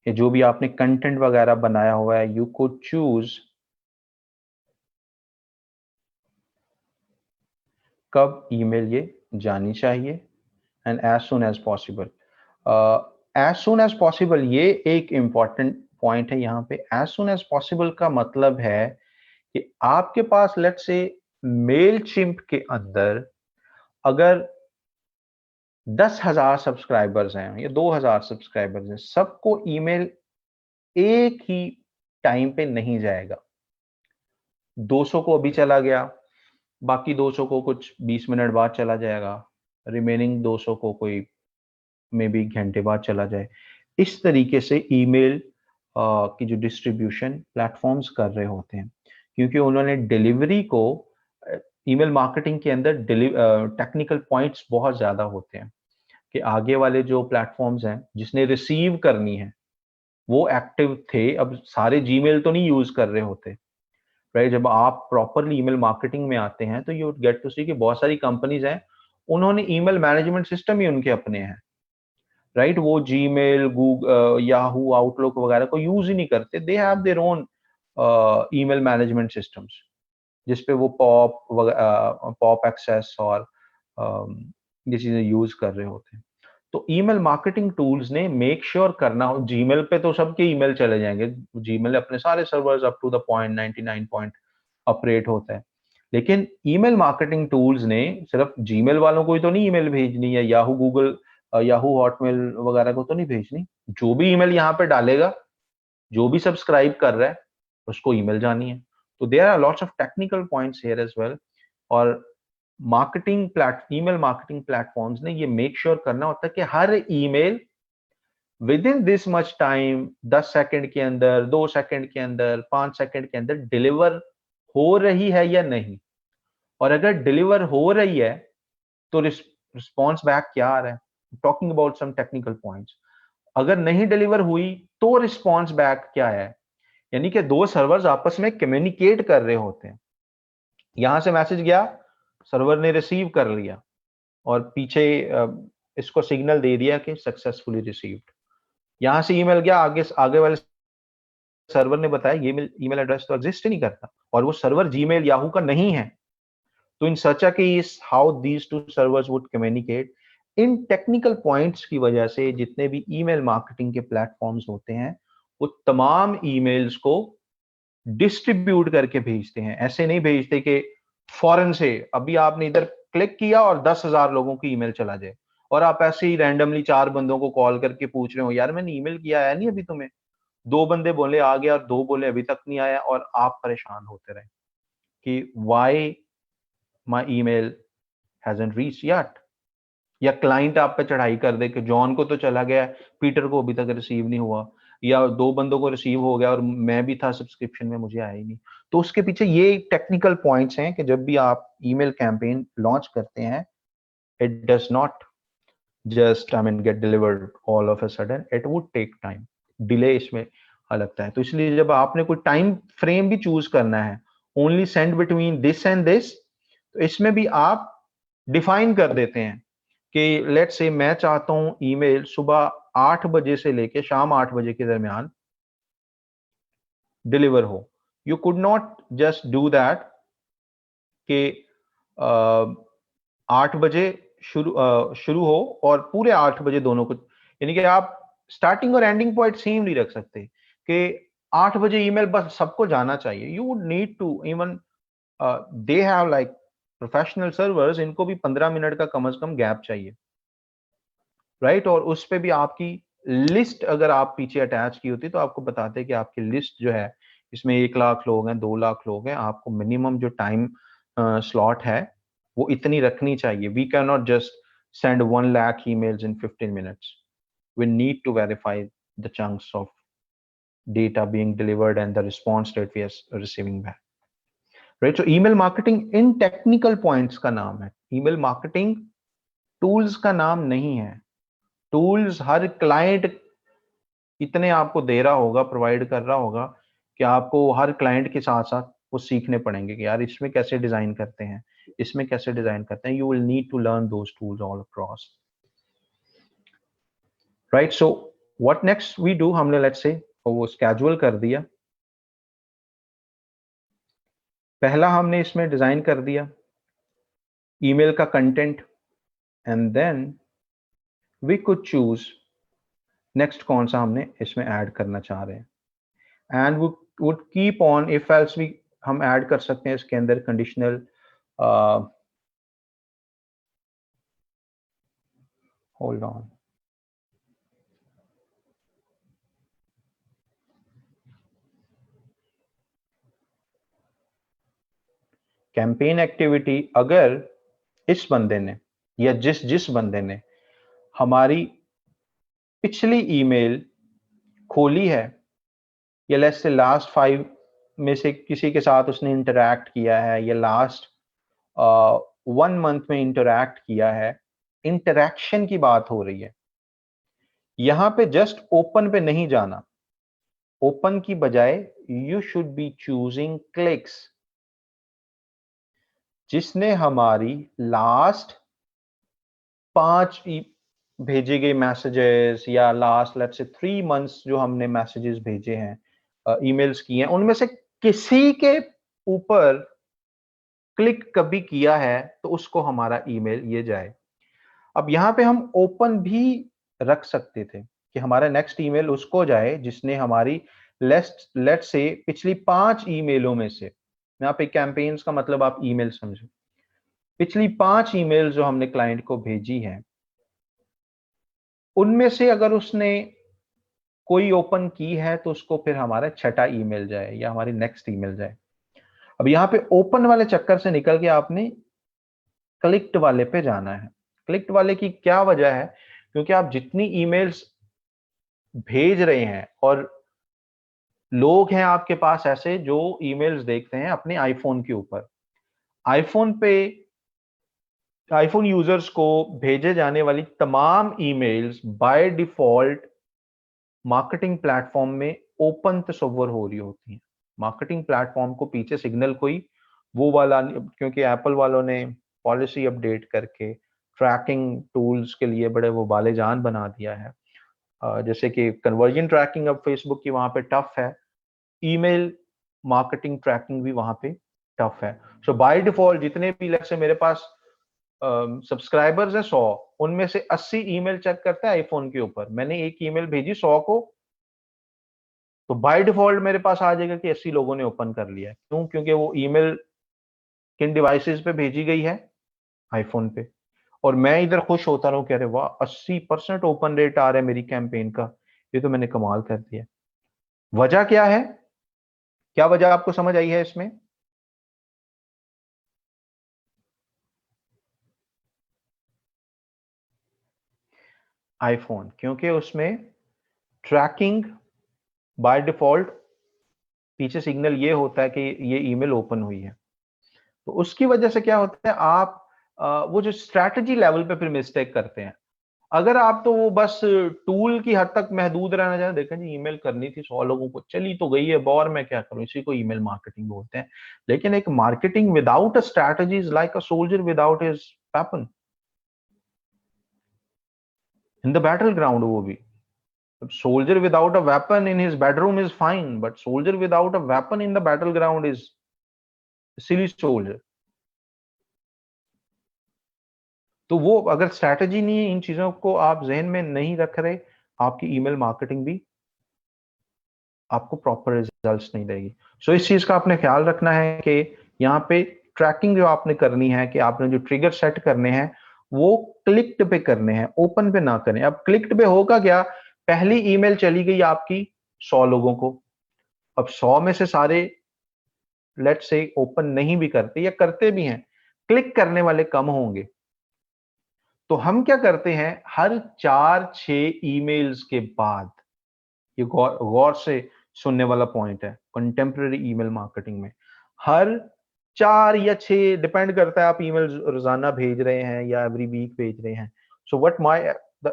ये जो भी आपने कंटेंट वगैरह बनाया हुआ है, यू कुड चूज कब ईमेल ये जानी चाहिए, and as soon as possible. As soon as possible ये एक इंपॉर्टेंट पॉइंट है यहाँ पे। एज सुन एज पॉसिबल का मतलब है कि आपके पास लेट्स से मेलचिम्प के अंदर अगर 10,000 सब्सक्राइबर्स हैं या 2,000 सब्सक्राइबर्स हैं, सबको ईमेल एक ही टाइम पे नहीं जाएगा। 200 को अभी चला गया, बाकी 200 को कुछ 20 मिनट बाद चला जाएगा, रिमेनिंग 200 को कोई मे बी घंटे बाद चला जाए। इस तरीके से ईमेल की जो डिस्ट्रीब्यूशन प्लेटफॉर्म्स कर रहे होते हैं, क्योंकि उन्होंने डिलीवरी को, ईमेल मार्केटिंग के अंदर टेक्निकल पॉइंट्स बहुत ज्यादा होते हैं कि आगे वाले जो प्लेटफॉर्म्स हैं जिसने रिसीव करनी है वो एक्टिव थे, अब सारे जीमेल तो नहीं यूज कर रहे होते, राइट। जब आप प्रॉपरली ईमेल मार्केटिंग में आते हैं तो यू गेट टू सी कि बहुत सारी कंपनीज हैं, उन्होंने ईमेल मैनेजमेंट सिस्टम ही उनके अपने हैं, राइट। वो जीमेल, गूगल, याहू, आउटलुक वगैरह को यूज ही नहीं करते, they have their own email management systems जिसपे वो पॉप एक्सेस और ये चीजें यूज कर रहे होते हैं। तो ईमेल मार्केटिंग टूल्स ने मेक श्योर करना हो, जीमेल पे तो सबके ईमेल चले जाएंगे, जीमेल अपने सारे servers up to the point 99 point operate होता है, लेकिन ईमेल मार्केटिंग टूल्स ने सिर्फ जीमेल वालों को ही तो नहीं ईमेल भेजनी है, याहू गूगल याहू हॉटमेल वगैरह को तो नहीं भेजनी। जो भी ईमेल यहाँ पे डालेगा, जो भी सब्सक्राइब कर रहा है, उसको ईमेल जानी है। तो there are lots of technical points here as well. और ईमेल मार्केटिंग प्लेटफॉर्म्स ने ये मेक श्योर करना होता है कि हर email within this much time, 10 second के अंदर, 2 सेकंड के अंदर, 5 सेकंड के अंदर डिलीवर हो रही है या नहीं। और अगर डिलीवर हो रही है तो रिस्पॉन्स बैक क्या आ रहा है, talking about some technical points. अगर नहीं डिलीवर हुई तो रिस्पॉन्स बैक क्या है, यानी कि दो सर्वर्स आपस में कम्युनिकेट कर रहे होते हैं। यहां से मैसेज गया, सर्वर ने रिसीव कर लिया और पीछे इसको सिग्नल दे दिया कि सक्सेसफुली रिसीव्ड। यहां से ईमेल गया, आगे आगे वाले सर्वर ने बताया ये ईमेल एड्रेस तो एग्जिस्ट ही नहीं करता और वो सर्वर जीमेल याहू का नहीं है। तो in such a case how these two servers would communicate. In technical points की वजह से जितने भी ईमेल मार्केटिंग के प्लेटफॉर्म्स होते हैं वो तमाम ईमेल्स को डिस्ट्रीब्यूट करके भेजते हैं। ऐसे नहीं भेजते कि फॉरेन से अभी आपने इधर क्लिक किया और 10,000 लोगों की ईमेल चला जाए और आप ऐसे ही रैंडमली 4 बंदों को कॉल करके पूछ रहे हो यार मैंने ईमेल किया है नहीं अभी तुम्हें। 2 बंदे बोले आ गया और 2 बोले अभी तक नहीं आया और आप परेशान होते रहे कि why my email hasn't reached yet. या क्लाइंट आप पे चढ़ाई कर दे कि जॉन को तो चला गया, पीटर को अभी तक रिसीव नहीं हुआ, या 2 बंदों को रिसीव हो गया और मैं भी था सब्सक्रिप्शन में, मुझे आया ही नहीं। तो उसके पीछे ये टेक्निकल पॉइंट्स हैं कि जब भी आप ईमेल कैंपेन लॉन्च करते हैं, it does not just get delivered all of a sudden, it would take time, delay इसमें लगता है। तो इसलिए जब आपने कोई टाइम फ्रेम भी चूज करना है, only send between this and this, तो इसमें भी आप डिफाइन कर देते हैं कि लेट्स से मैं चाहता हूं ईमेल सुबह 8 बजे से लेके शाम 8 बजे के दरमियान डिलीवर हो। You could not just do that कि 8 बजे शुरू हो और पूरे 8 बजे दोनों को, यानी कि आप स्टार्टिंग और एंडिंग पॉइंट सेम नहीं रख सकते कि 8 बजे ईमेल बस सबको जाना चाहिए। You would need to even they have like professional servers, इनको भी 15 मिनट का कम से कम गैप चाहिए, राइट। और उस पे भी आपकी लिस्ट अगर आप पीछे अटैच की होती तो आपको बताते कि आपकी लिस्ट जो है इसमें 1 लाख लोग हैं, 2 लाख लोग हैं, आपको मिनिमम जो टाइम स्लॉट है वो इतनी रखनी चाहिए। We can not just send 1 lakh emails in 15 minutes. We need to verify the chunks of data being delivered and the response that we are receiving back. Right? So email marketing in technical points का नाम है, email marketing tools का नाम नहीं है। टूल्स हर क्लाइंट इतने आपको दे रहा होगा, प्रोवाइड कर रहा होगा कि आपको हर क्लाइंट के साथ साथ वो सीखने पड़ेंगे कि यार इसमें कैसे डिजाइन करते हैं, इसमें कैसे डिजाइन करते हैं। You will need to learn those tools all across, right. So what next we do, हमने लेट्स से वो स्केड्यूल कर दिया, पहला हमने इसमें डिजाइन कर दिया ईमेल का content, and then we could choose next कौन सा हमने इसमें ऐड करना चाह रहे हैं, and would keep on if else we, हम ऐड कर सकते हैं इसके अंदर conditional hold on, campaign activity. अगर इस बंदे ने या जिस बंदे ने हमारी पिछली ईमेल खोली है या लेट्स से लास्ट 5 में से किसी के साथ उसने इंटरैक्ट किया है या लास्ट 1 मंथ में इंटरैक्ट किया है, इंटरैक्शन की बात हो रही है। यहां पे जस्ट ओपन पे नहीं जाना, ओपन की बजाय you should be choosing clicks. जिसने हमारी लास्ट 5 भेजे गए मैसेजेस या लास्ट लेट्स से 3 मंथ्स जो हमने मैसेजेस भेजे हैं, ईमेल्स किए हैं, उनमें से किसी के ऊपर क्लिक कभी किया है तो उसको हमारा ईमेल ये जाए। अब यहाँ पे हम ओपन भी रख सकते थे कि हमारा नेक्स्ट ईमेल उसको जाए जिसने हमारी लेट्स से पिछली 5 ईमेलों में से यहाँ पे कैंपेन्स का मतलब आप ईमेल समझो। पिछली 5 ईमेल जो हमने क्लाइंट को भेजी है, उनमें से अगर उसने कोई ओपन की है तो उसको फिर हमारा छठा ईमेल जाए या हमारी नेक्स्ट ईमेल जाए। अब यहाँ पे ओपन वाले चक्कर से निकल के आपने क्लिक्ड वाले पे जाना है। क्लिक्ड वाले की क्या वजह है? क्योंकि आप जितनी ईमेल्स भेज रहे हैं और लोग हैं आपके पास ऐसे जो ईमेल्स देखते हैं अपने आईफोन के ऊपर। आईफोन पे आईफोन यूजर्स को भेजे जाने वाली तमाम emails by default marketing platform में ओपन तस्वर हो रही होती हैं। मार्केटिंग प्लेटफॉर्म को पीछे सिग्नल कोई वो वाला, क्योंकि एप्पल वालों ने पॉलिसी अपडेट करके ट्रैकिंग टूल्स के लिए बड़े वो बालेजान बना दिया है। जैसे कि कन्वर्जन ट्रैकिंग अब फेसबुक की वहां पे टफ है, ईमेल मार्केटिंग ट्रैकिंग भी वहां पे टफ है। सो बाय डिफॉल्ट जितने भी लेट्स से मेरे पास सब्सक्राइबर्स है 100, उनमें से 80 ईमेल चेक करता है आईफोन के ऊपर। मैंने एक ईमेल भेजी 100 को, तो बाय डिफॉल्ट मेरे पास आ जाएगा कि 80 लोगों ने ओपन कर लिया है। क्यों? क्योंकि वो ईमेल किन डिवाइसेस पे भेजी गई है? आईफोन पे। और मैं इधर खुश होता रहूं कि अरे वाह 80% ओपन रेट आ रहा है मेरी कैंपेन का, ये तो मैंने कमाल कर दिया। वजह क्या है? क्या वजह आपको समझ आई है इसमें? आईफोन, क्योंकि उसमें ट्रैकिंग बाय डिफॉल्ट पीछे सिग्नल ये होता है कि ये ईमेल ओपन हुई है। तो उसकी वजह से क्या होता है, आप वो जो स्ट्रैटेजी लेवल पे फिर मिस्टेक करते हैं। अगर आप तो वो बस टूल की हद तक महदूद रहना चाहते, देखें जी ईमेल करनी थी 100 लोगों को, चली तो गई है, और मैं क्या करूं, इसी को ईमेल मार्केटिंग बोलते हैं। लेकिन एक marketing without a strategy is like a soldier without his weapon in the battle ground. वो भी soldier without a weapon in his bedroom is fine, but soldier without a weapon in the battleground is silly soldier। तो वो अगर स्ट्रैटेजी नहीं है, इन चीजों को आप जहन में नहीं रख रहे, आपकी ईमेल मार्केटिंग भी आपको प्रॉपर रिजल्ट्स नहीं देगी। सो इस चीज का आपने ख्याल रखना है कि यहाँ पे ट्रैकिंग जो आपने करनी है, कि आपने जो ट्रिगर सेट करने हैं वो क्लिक्ड पे करने हैं, ओपन पे ना करें। अब क्लिक्ड पे होगा क्या? पहली ईमेल चली गई आपकी 100 लोगों को। अब 100 में से सारे लेट्स से ओपन नहीं भी करते, या करते भी हैं, क्लिक करने वाले कम होंगे। तो हम क्या करते हैं, हर 4-6 ईमेल्स के बाद, ये गौर गौर से सुनने वाला पॉइंट है कंटेम्प्रेरी ईमेल मार्केटिंग में, हर 4 या 6, डिपेंड करता है आप ईमेल रोजाना भेज रहे हैं या एवरी वीक भेज रहे हैं। So what my the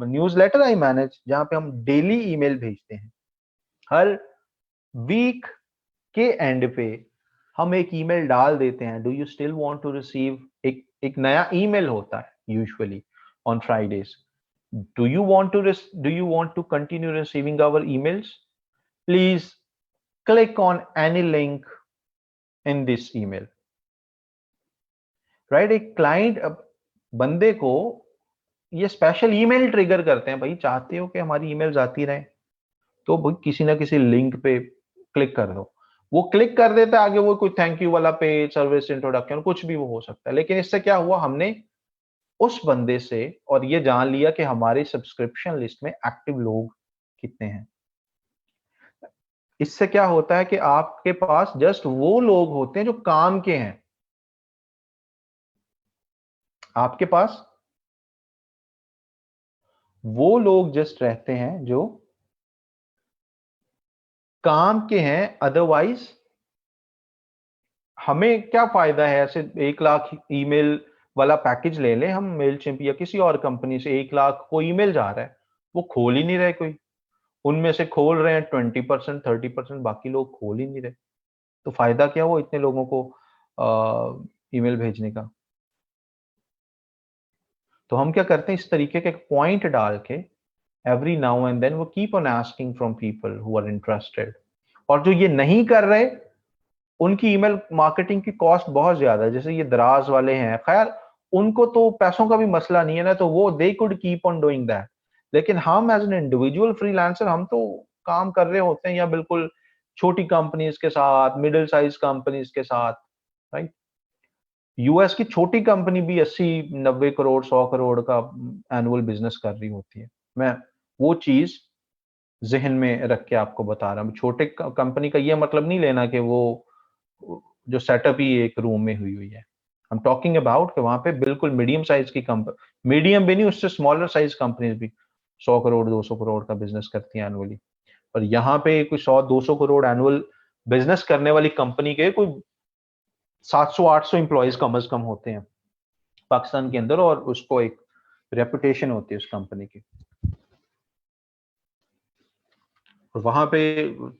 newsletter I manage, जहां पे हम डेली ईमेल भेजते हैं, हर वीक के एंड पे हम एक ईमेल डाल देते हैं, do you still want to receive, एक नया ईमेल होता है usually on Fridays. Do you want to continue receiving our emails? Please click on any link in this email. Right? एक क्लाइंट बंदे को ये स्पेशल ईमेल ट्रिगर करते हैं, भाई चाहते हो कि हमारी ईमेल्स आती रहे, तो भाई किसी ना किसी लिंक पे क्लिक कर दो। वो क्लिक कर देता है, आगे वो कोई थैंक यू वाला पेज, सर्विस इंट्रोडक्शन, कुछ भी वो हो सकता है। लेकिन इससे क्या हुआ, हमने उस बंदे से और ये जान लिया कि हमारे सब्सक्रिप्शन लिस्ट में एक्टिव लोग कितने हैं। इससे क्या होता है कि आपके पास जस्ट वो लोग होते हैं जो काम के हैं। आपके पास वो लोग जस्ट रहते हैं जो काम के हैं। अदरवाइज हमें क्या फायदा है, ऐसे 1 लाख ईमेल वाला पैकेज ले लें हम मेलचिम्प या किसी और कंपनी से, 1 लाख को ईमेल जा रहा है, वो खोल ही नहीं रहे कोई। उनमें से खोल रहे हैं 20%, 30%, बाकी लोग खोल ही नहीं रहे। तो फायदा क्या वो इतने लोगों को ईमेल भेजने का? तो हम क्या करते हैं, इस तरीके के पॉइंट डाल के एवरी नाउ एंड देन वो keep on asking from people who are interested. और जो ये नहीं कर रहे, उनकी ईमेल मार्केटिंग की कॉस्ट बहुत ज्यादा है। जैसे ये दराज वाले हैं, खैर उनको तो पैसों का भी मसला नहीं है ना, तो वो they could keep on doing that. लेकिन हम एज एन इंडिविजुअल फ्रीलांसर, हम तो काम कर रहे होते हैं या बिल्कुल छोटी कंपनीज के साथ, मिडिल साइज कंपनीज के साथ, राइट। यूएस की छोटी कंपनी भी 80-90 करोड़ 100 करोड़ का एनुअल बिजनेस कर रही होती है। मैं वो चीज जहन में रख के आपको बता रहा हूँ। छोटे कंपनी का ये मतलब नहीं लेना कि वो जो सेटअप ही एक रूम में हुई हुई है। आई एम टॉकिंग अबाउट कि वहां पे बिल्कुल मीडियम साइज की कंपनी, मीडियम भी नहीं, उससे स्मॉलर साइज कंपनीज भी 100 करोड़ 200 करोड़ का बिजनेस करती हैं एनुअली। और यहाँ पे कोई 100-200 करोड़ एनुअल बिजनेस करने वाली कंपनी के कोई 700-800 एम्प्लॉयज कम से कम होते हैं पाकिस्तान के अंदर, और उसको एक रेपुटेशन होती है उस कंपनी की। और वहां पे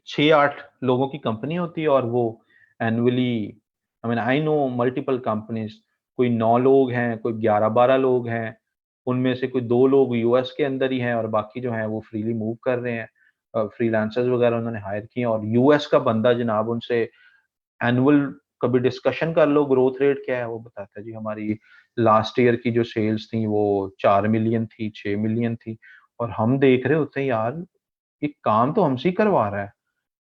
6-8 लोगों की कंपनी होती है और वो annually, I mean I know multiple companies, कोई 9 लोग हैं, कोई 11-12 लोग हैं, उनमें से कोई 2 लोग यूएस के अंदर ही हैं और बाकी जो हैं वो फ्रीली मूव कर रहे हैं। फ्रीलांसर्स वगैरह उन्होंने हायर किए और यूएस का बंदा जनाब उनसे एनुअल कभी डिस्कशन कर लो ग्रोथ रेट क्या है, वो बताता है जी हमारी लास्ट ईयर की जो सेल्स थी वो 4 मिलियन थी, 6 मिलियन थी। और हम देख रहे होते हैं यार ये काम तो हमसे ही करवा रहा है,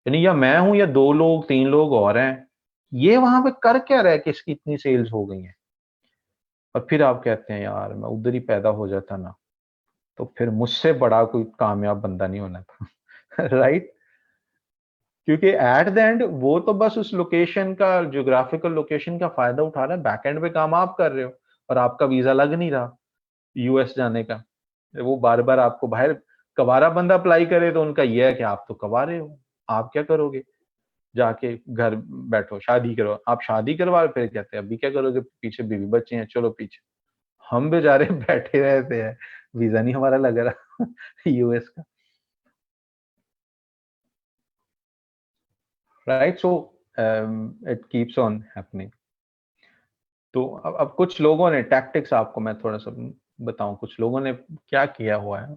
यानी या मैं हूं या 2 लोग 3 लोग और हैं, ये वहां पे कर क्या रहा है कि इसकी इतनी सेल्स हो गई हैं। और फिर आप कहते हैं यार मैं उधर ही पैदा हो जाता ना, तो फिर मुझसे बड़ा कोई कामयाब बंदा नहीं होना था। राइट। क्योंकि एट द एंड वो तो बस उस लोकेशन का, ज्योग्राफिकल लोकेशन का फायदा उठा रहा है, बैक एंड पे काम आप कर रहे हो और आपका वीजा लग नहीं रहा यूएस जाने का। वो बार बार आपको बाहर, कवारा बंदा अप्लाई करे तो उनका ये है कि आप तो कवारे हो, आप क्या करोगे, जाके घर बैठो शादी करो, आप शादी करवा रहे, फिर कहते हैं अभी क्या करोगे, पीछे बीवी बच्चे हैं चलो पीछे। हम बेचारे बैठे रहते हैं, वीजा नहीं हमारा लग रहा यूएस का, right. So it keeps on happening. तो अब कुछ लोगों ने टैक्टिक्स, आपको मैं थोड़ा सा बताऊं, कुछ लोगों ने क्या किया हुआ है,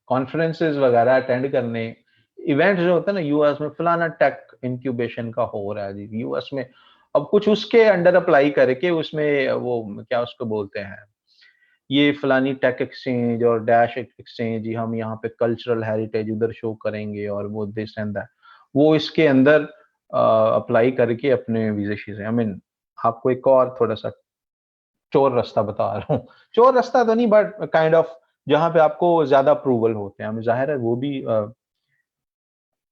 कॉन्फ्रेंसेस वगैरह अटेंड करने, इवेंट जो होता है ना यूएस में, फलाना टेक इंक्यूबेशन का हो रहा है जी यूएस में, अब कुछ उसके अंडर अप्लाई करके उसमें वो क्या उसको बोलते हैं, ये फलानी टेक एक्सचेंज और डैश एक्सचेंज जी, हम यहाँ पे कल्चरल हेरिटेज उधर शो करेंगे और वो दिस एंड दैट, वो इसके अंदर अप्लाई करके अपने वीजे शीजे, आई मीन आपको एक और थोड़ा सा चोर रास्ता बता रहा हूँ, चोर रास्ता तो नहीं बट काइंड ऑफ, जहाँ पे आपको ज्यादा अप्रूवल होते हैं, हमें जाहिर है वो भी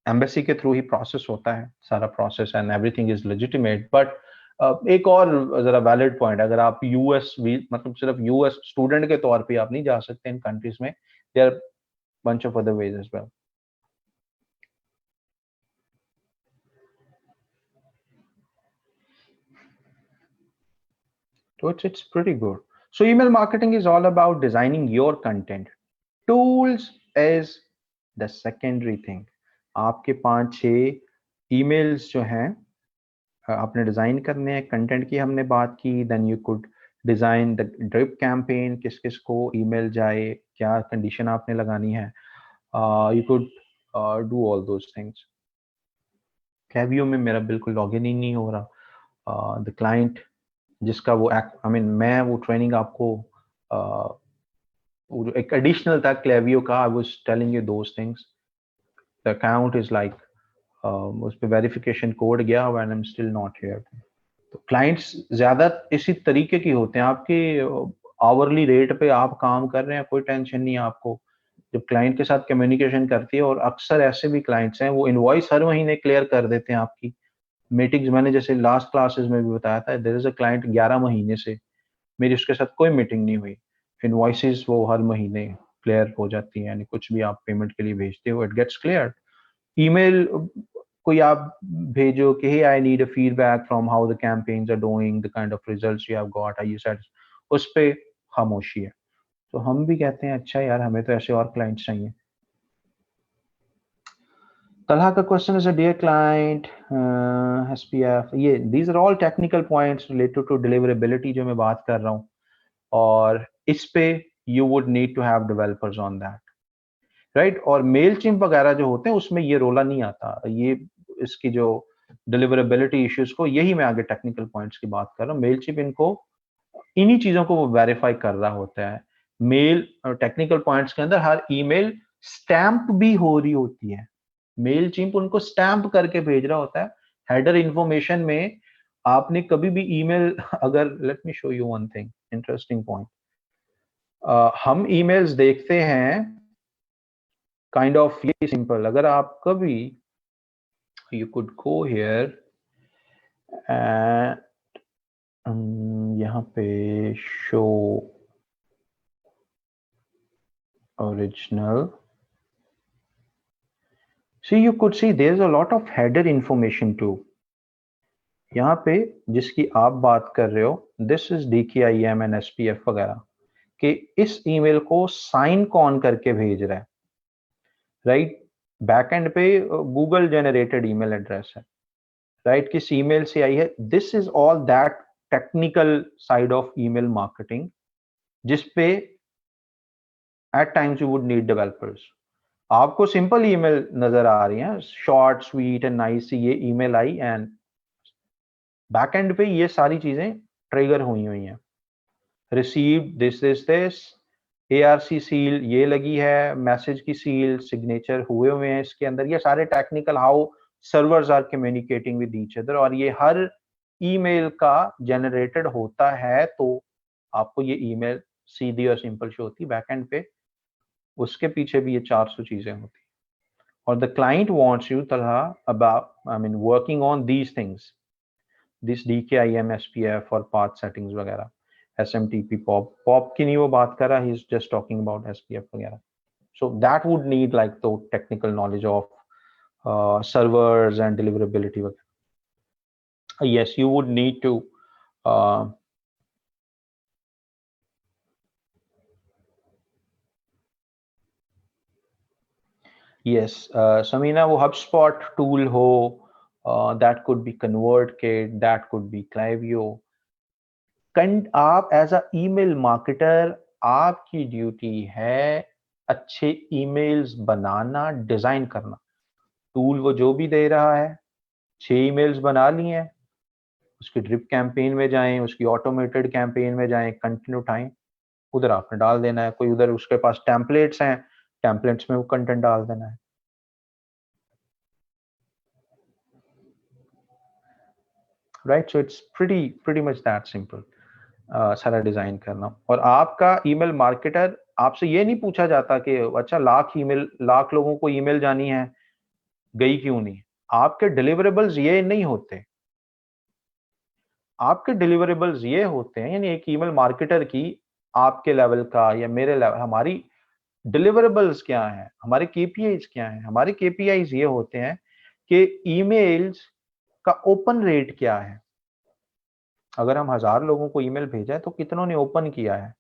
एम्बेसी के थ्रू ही प्रोसेस होता है सारा process and everything is legitimate, but एक और जरा वैलिड पॉइंट, अगर आप यूएस भी मतलब सिर्फ यूएस स्टूडेंट के तौर पे आप नहीं जा सकते इन कंट्रीज में, there bunch of other ways as well. So it's pretty good. So email marketing is all about designing your content. Tools is the secondary thing. आपके 5-6 emails जो हैं आपने डिजाइन करने हैं, कंटेंट की हमने बात की, then you could design the drip campaign, किस किस को ईमेल जाए, क्या कंडीशन आपने लगानी है, you could do all those things. Klaviyo में मेरा बिल्कुल लॉगिन ही नहीं हो रहा, द क्लाइंट जिसका वो आई मीन मैं वो ट्रेनिंग आपको एक एडिशनल था क्लेवियो का, I was telling you those things, the account is like उस पे वेरिफिकेशन कोड गया when I am still not here. तो क्लाइंट्स ज्यादा इसी तरीके की होते हैं, आपके आवरली रेट पे आप काम कर रहे हैं, कोई टेंशन नहीं है आपको, जब क्लाइंट के साथ कम्युनिकेशन करती है, और अक्सर ऐसे भी क्लाइंट्स हैं वो इनवॉइस हर महीने क्लियर कर देते हैं आपकी मीटिंग्स, मैंने जैसे लास्ट क्लासेस में भी बताया था, देयर इज अ क्लाइंट 11 महीने से मेरी उसके साथ कोई मीटिंग नहीं हुई, इनवॉइसेस वो हर महीने क्लियर हो जाती हैं, यानी कुछ भी आप पेमेंट के लिए भेजते हो इट गेट्स क्लियर। ईमेल कोई आप भेजो कि hey I need a feedback from how the campaigns are doing, the kind of results you have got, are you satisfied, उस पे खामोशी है। तो हम भी कहते हैं अच्छा यार हमें तो ऐसे और क्लाइंट्स चाहिए। तलहा का question is a dear client SPF, ये these are all technical points related to deliverability जो मैं बात कर रहा हूँ, और इस पे you would need to have developers on that, right. और मेल चिम्प वगैरह जो होते हैं उसमें ये रोला नहीं आता, ये इसकी जो डिलीवरेबिलिटी इश्यूज को, यही मैं आगे टेक्निकल पॉइंट्स की बात कर रहा हूँ, मेल चिप इनको इन्हीं चीजों को वो वेरीफाई कर रहा होता है। मेल टेक्निकल पॉइंट्स के अंदर हर ईमेल स्टैम्प भी हो रही होती है, मेल चिम्प उनको स्टैम्प करके भेज रहा होता है। हेडर इंफॉर्मेशन में आपने कभी भी ईमेल अगर let me show you one thing interesting point, हम ईमेल्स देखते हैं काइंड ऑफ ये सिंपल, अगर आप कभी यू कुड गो हियर यहाँ पे show original, see you could see there's a lot of header information too। यहाँ पे जिसकी आप बात कर रहे हो this is DKIM and SPF वगैरह कि इस ईमेल को साइन कौन करके भेज रहा है, राइट। बैकएंड पे गूगल जनरेटेड ईमेल एड्रेस है, राइट, किस ईमेल से आई है। This is all that technical side of email marketing जिसपे at times you would need developers. आपको सिंपल ईमेल नजर आ रही है, शॉर्ट स्वीट एंड नाइस, ये ईमेल आई एंड बैकएंड पे ये सारी चीजें ट्रिगर हुई हैं। रिसीव्ड दिस ARC सील ये लगी है, मैसेज की सील, सिग्नेचर हुए हैं इसके अंदर, ये सारे technical how servers are communicating with each other, और ये हर ईमेल का जनरेटेड होता है तो आपको ये ईमेल सीधी और सिंपल शो होती है बैकएंड पे। उसके पीछे भी ये 400 चीजें होती है और the client wants you Talha about I mean working on these things, this DKIM SPF और पाथ सेटिंग्स वगैरह, SMTP पॉप की नहीं वो बात कर रहा, he is just talking about SPF वगैरह। so that would need like the technical knowledge of servers and deliverability वगैरह। Yes, you would need to yes, Samina, वो HubSpot tool हो, that could be ConvertKit, that could be Klaviyo। आप एज अ ईमेल मार्केटर आपकी ड्यूटी है अच्छे ईमेल्स बनाना, डिजाइन करना। टूल वो जो भी दे रहा है, 6 ईमेल्स बना लिए हैं, उसकी ड्रिप कैंपेन में जाएं, उसकी ऑटोमेटेड कैंपेन में जाएं, कंटेंट उठाएं, उधर आपने डाल देना है। कोई उधर उसके पास टेम्पलेट्स हैं, टेम्पलेट्स में वो कंटेंट डाल देना है, right. So it's pretty much that simple सारा डिजाइन करना। और आपका ईमेल मार्केटर, आपसे ये नहीं पूछा जाता कि अच्छा लाख लोगों को ईमेल जानी है, गई क्यों नहीं। आपके डिलीवरेबल्स ये नहीं होते, आपके डिलीवरेबल्स ये होते हैं, यानी एक ईमेल मार्केटर की आपके लेवल का या मेरे लेवल, हमारी डिलीवरेबल्स क्या हैं, हमारे KPIs क्या हैं। हमारे KPIs ये होते हैं कि ईमेल्स का ओपन रेट क्या है। अगर हम 1000 लोगों को ईमेल भेजा है तो कितनों ने ओपन किया है,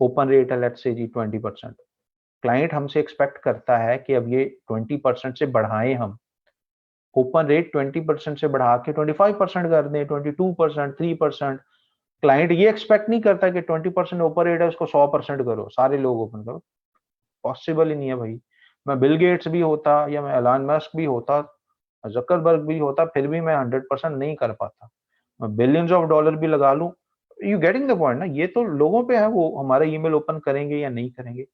ओपन रेट है लेट्स से जी 20%। क्लाइंट हमसे एक्सपेक्ट करता है कि अब ये 20% से बढ़ाएं, हम ओपन रेट 20% से बढ़ा के 25% कर दें, 22%, 3%। क्लाइंट ये एक्सपेक्ट नहीं करता कि 20% ओपन रेट है उसको 100% करो, सारे लोग ओपन करो। पॉसिबल ही नहीं है भाई। मैं बिल गेट्स भी होता या मैं एलन मस्क भी होता, जकरबर्ग भी होता, फिर भी मैं 100% नहीं कर पाता। मैं बिलियंस ऑफ डॉलर भी लगा लूं, यू गेटिंग द पॉइंट ना। ये तो लोगों पे है, वो हमारा ईमेल ओपन करेंगे या नहीं करेंगे।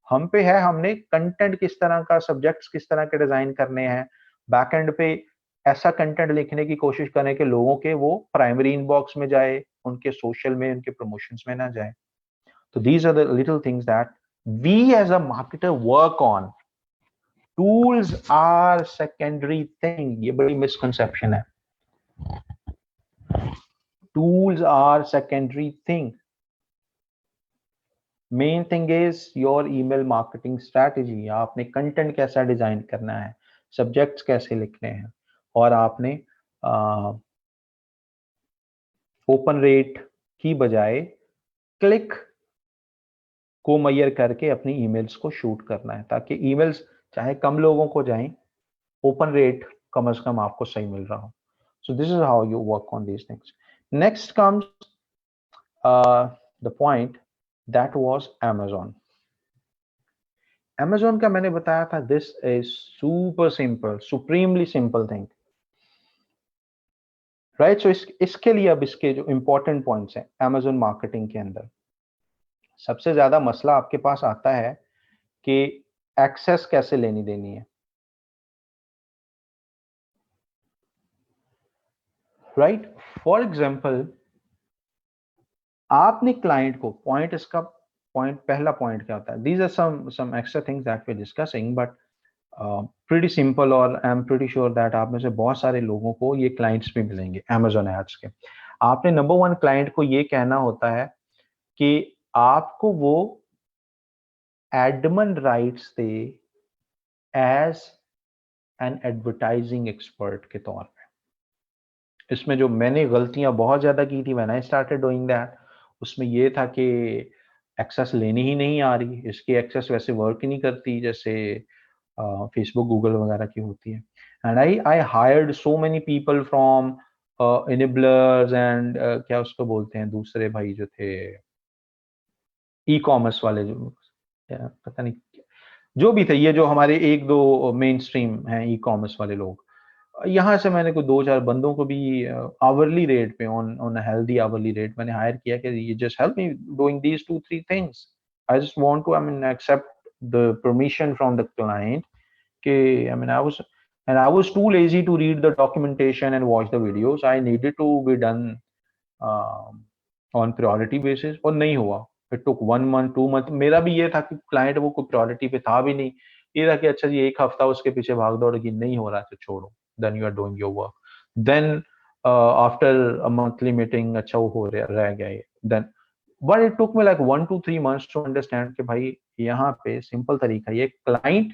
हम पे है, हमने कंटेंट किस तरह का, सब्जेक्ट्स किस तरह के डिजाइन करने हैं, बैकएंड पे ऐसा कंटेंट लिखने की कोशिश करें कि लोगों के वो प्राइमरी इनबॉक्स में जाए, उनके सोशल में, उनके प्रमोशंस में ना जाए। तो these are the little things that we as a marketer work on। tools are secondary thing, ये बड़ी मिसकंसेप्शन है। tools are secondary thing, main thing is your email marketing strategy. आपने कंटेंट कैसा डिजाइन करना है, सब्जेक्ट्स कैसे लिखने हैं, और आपने ओपन रेट की बजाय क्लिक को मैयर करके अपनी ईमेल्स को शूट करना है, ताकि ईमेल्स चाहे कम लोगों को जाएं, ओपन रेट कम से कम आपको सही मिल रहा हो। So this is how you work on these things. Next comes the point that was Amazon। Amazon का मैंने बताया था, this is super simple, supremely simple thing, right. So इसके लिए अब इसके जो इंपॉर्टेंट पॉइंट्स हैं Amazon मार्केटिंग के अंदर, सबसे ज्यादा मसला आपके पास आता है कि एक्सेस कैसे लेनी देनी है। राइट? फॉर एग्जाम्पल, आपने क्लाइंट को पॉइंट, इसका पॉइंट, पहला पॉइंट क्या होता है? These are some extra things that we discussing, but pretty simple, और I am pretty sure that आप में से बहुत सारे लोगों को ये क्लाइंट्स भी मिलेंगे अमेजोन एड्स के। आपने नंबर वन क्लाइंट को ये कहना होता है कि आपको वो एडमिन राइट्स दे एज एन एडवर्टाइजिंग एक्सपर्ट के तौर पे। इसमें जो मैंने गलतियां बहुत ज्यादा की थी when I started doing that, उसमें ये था कि एक्सेस लेनी ही नहीं आ रही, इसकी एक्सेस वैसे वर्क ही नहीं करती जैसे फेसबुक गूगल वगैरह की होती है। And I hired so many people from enablers and क्या उसको बोलते हैं दूसरे भाई जो थे, ई कॉमर्स वाले, जो पता नहीं जो भी थे, ये जो हमारे एक दो मेन स्ट्रीम हैं ई कॉमर्स वाले लोग, यहाँ से मैंने कोई दो चार बंदों को भी आवरली रेट पे, on on healthy hourly rate मैंने हायर किया कि ये just help me doing these two three things, I just want to, I mean, accept the permission from the client कि, I mean, I was too lazy to read the documentation and watch the videos. I needed to be done on priority basis, और नहीं हुआ। It took 1 month, 2 month। मेरा भी ये था कि क्लाइंट वो कोई प्रायोरिटी पे था भी नहीं। ये था कि अच्छा जी एक हफ्ता उसके पीछे भाग दौड़ की, नहीं हो रहा तो छोड़ो। Then you are doing your work. Then after a monthly meeting, अच्छा वो हो रह गया ये। Then but it took me like 1 to 3 months to understand कि भाई यहाँ पे सिंपल तरीका, ये क्लाइंट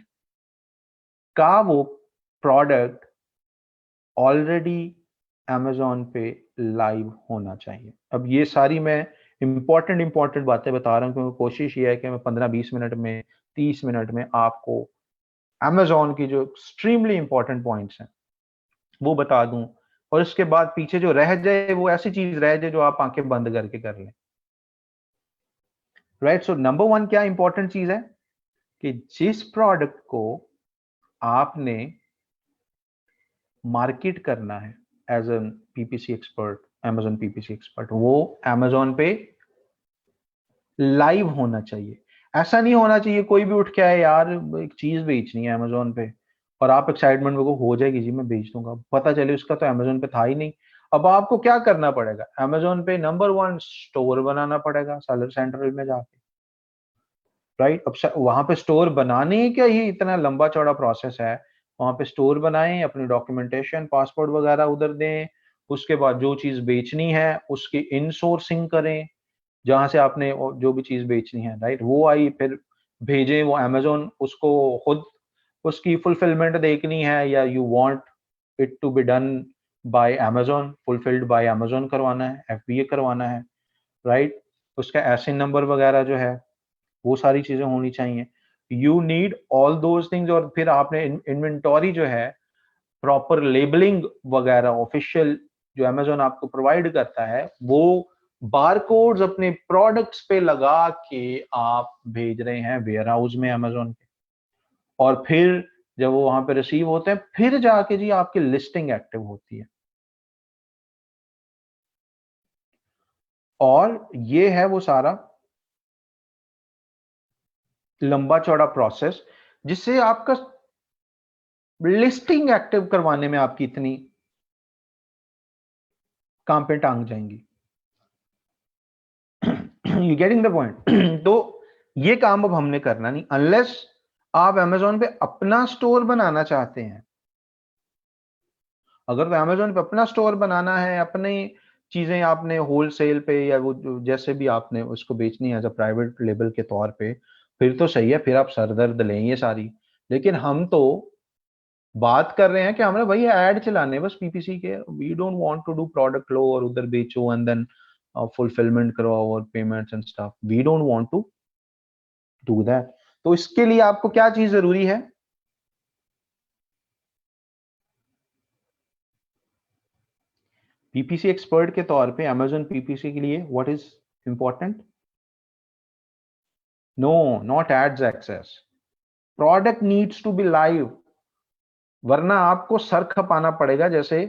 का वो प्रोडक्ट ऑलरेडी अमेज़न पे लाइव होना चाहिए। अब ये सारी मैं इंपॉर्टेंट बातें बता रहा हूँ क्योंकि कोशिश ये है कि मैं 15-20 मिनट में, 30 मिनट में आपको अमेज़न की जो एक्सट्रीमली इंपॉर्टेंट पॉइंट्स हैं वो बता दूं, और इसके बाद पीछे जो रह जाए वो ऐसी चीज रह जाए जो आप आंखें बंद करके कर लें। राइट? सो नंबर वन क्या इंपॉर्टेंट चीज है कि जिस प्रोडक्ट को आपने मार्केट करना है as an PPC expert, Amazon PPC expert, वो अमेज़न पे लाइव होना चाहिए। ऐसा नहीं होना चाहिए कोई भी उठ के आए, यार एक चीज बेचनी है अमेज़न पे, और आप एक्साइटमेंट में को हो जाएगी जी मैं बेच दूंगा, पता चले उसका तो अमेज़न पे था ही नहीं। अब आपको क्या करना पड़ेगा? अमेज़न पे नंबर वन स्टोर बनाना पड़ेगा सेलर सेंट्रल में जाके। राइट? अब वहां पे स्टोर बनाने का ही इतना लंबा चौड़ा प्रोसेस है। वहां पे स्टोर बनाएं, अपनी डॉक्यूमेंटेशन, पासपोर्ट वगैरह उधर दें, उसके बाद जो चीज बेचनी है उसकी इनसोर्सिंग करें, जहां से आपने जो भी चीज बेचनी है, राइट, वो आई, फिर भेजें, वो अमेज़न उसको खुद उसकी फुलफिलमेंट देखनी है, या you want it to be done by Amazon, fulfilled by Amazon करवाना है, एफबीए करवाना है, राइट? उसका एसएन नंबर वगैरह जो है वो सारी चीजें होनी चाहिए। You need all those things, और फिर आपने इन्वेंटरी जो है, प्रॉपर लेबलिंग वगैरह ऑफिशियल जो अमेज़न आपको प्रोवाइड करता है, वो बारकोड्स अपने प्रोडक्ट्स पे लगा के आप भेज रहे हैं वेयर हाउस में अमेज़न के, और फिर जब वो वहां पे रिसीव होते हैं फिर जाके जी आपकी लिस्टिंग एक्टिव होती है। और ये है वो सारा लंबा चौड़ा प्रोसेस जिससे आपका लिस्टिंग एक्टिव करवाने में आपकी इतनी काम पे टांग जाएंगी। You getting the point? तो ये काम अब हमने करना नहीं, अनलेस आप अमेज़न पे अपना स्टोर बनाना चाहते हैं। अगर तो अमेज़न पे अपना स्टोर बनाना है, अपनी चीजें आपने होलसेल पे या वो जैसे भी आपने उसको बेचनी है एज अ प्राइवेट लेबल के तौर पे, फिर तो सही है, फिर आप सरदर्द लें ये सारी। लेकिन हम तो बात कर रहे हैं कि हमें भाई ऐड चलाने बस पीपीसी के, we don't want to do product लो और उधर बेचो एंड देन फुलफिलमेंट करवाओ और payments and stuff, we don't want to do that. तो इसके लिए आपको क्या चीज जरूरी है? पीपीसी एक्सपर्ट के तौर पे अमेज़न पीपीसी के लिए what is important? No, not ads access, product needs to be live, वरना आपको सर खपाना पड़ेगा जैसे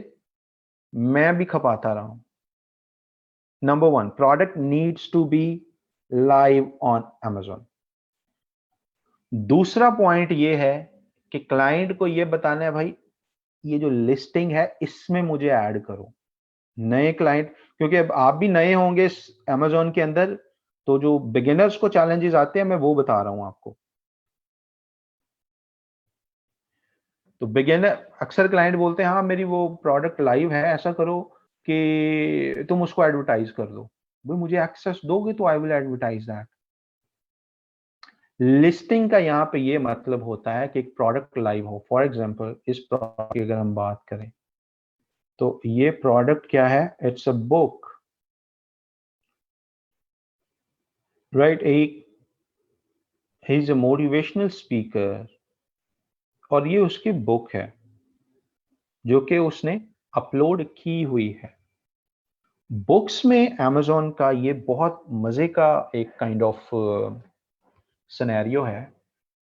मैं भी खपाता रहा हूं। Number one, product needs to be live on Amazon. दूसरा पॉइंट ये है कि क्लाइंट को ये बताना है भाई ये जो लिस्टिंग है इसमें मुझे ऐड करो। नए क्लाइंट, क्योंकि अब आप भी नए होंगे इस अमेज़न के अंदर, तो जो बिगिनर्स को चैलेंजेस आते हैं मैं वो बता रहा हूँ आपको। तो बिगिनर अक्सर क्लाइंट बोलते हैं हाँ मेरी वो प्रोडक्ट लाइव है, ऐसा करो कि तुम उसको एडवर्टाइज कर दो। भाई मुझे एक्सेस दोगे तो I will advertise that. Listing का यहाँ पे ये मतलब होता है कि एक प्रोडक्ट लाइव हो। फॉर एग्जांपल इस प्रोडक्ट की अगर हम बात करें तो ये प्रोडक्ट क्या है, इट्स अ बुक, राइट। एक ही इज अ मोटिवेशनल स्पीकर और ये उसकी बुक है जो कि उसने अपलोड की हुई है। बुक्स में अमेज़न का ये बहुत मज़े का एक काइंड ऑफ सिनेरियो है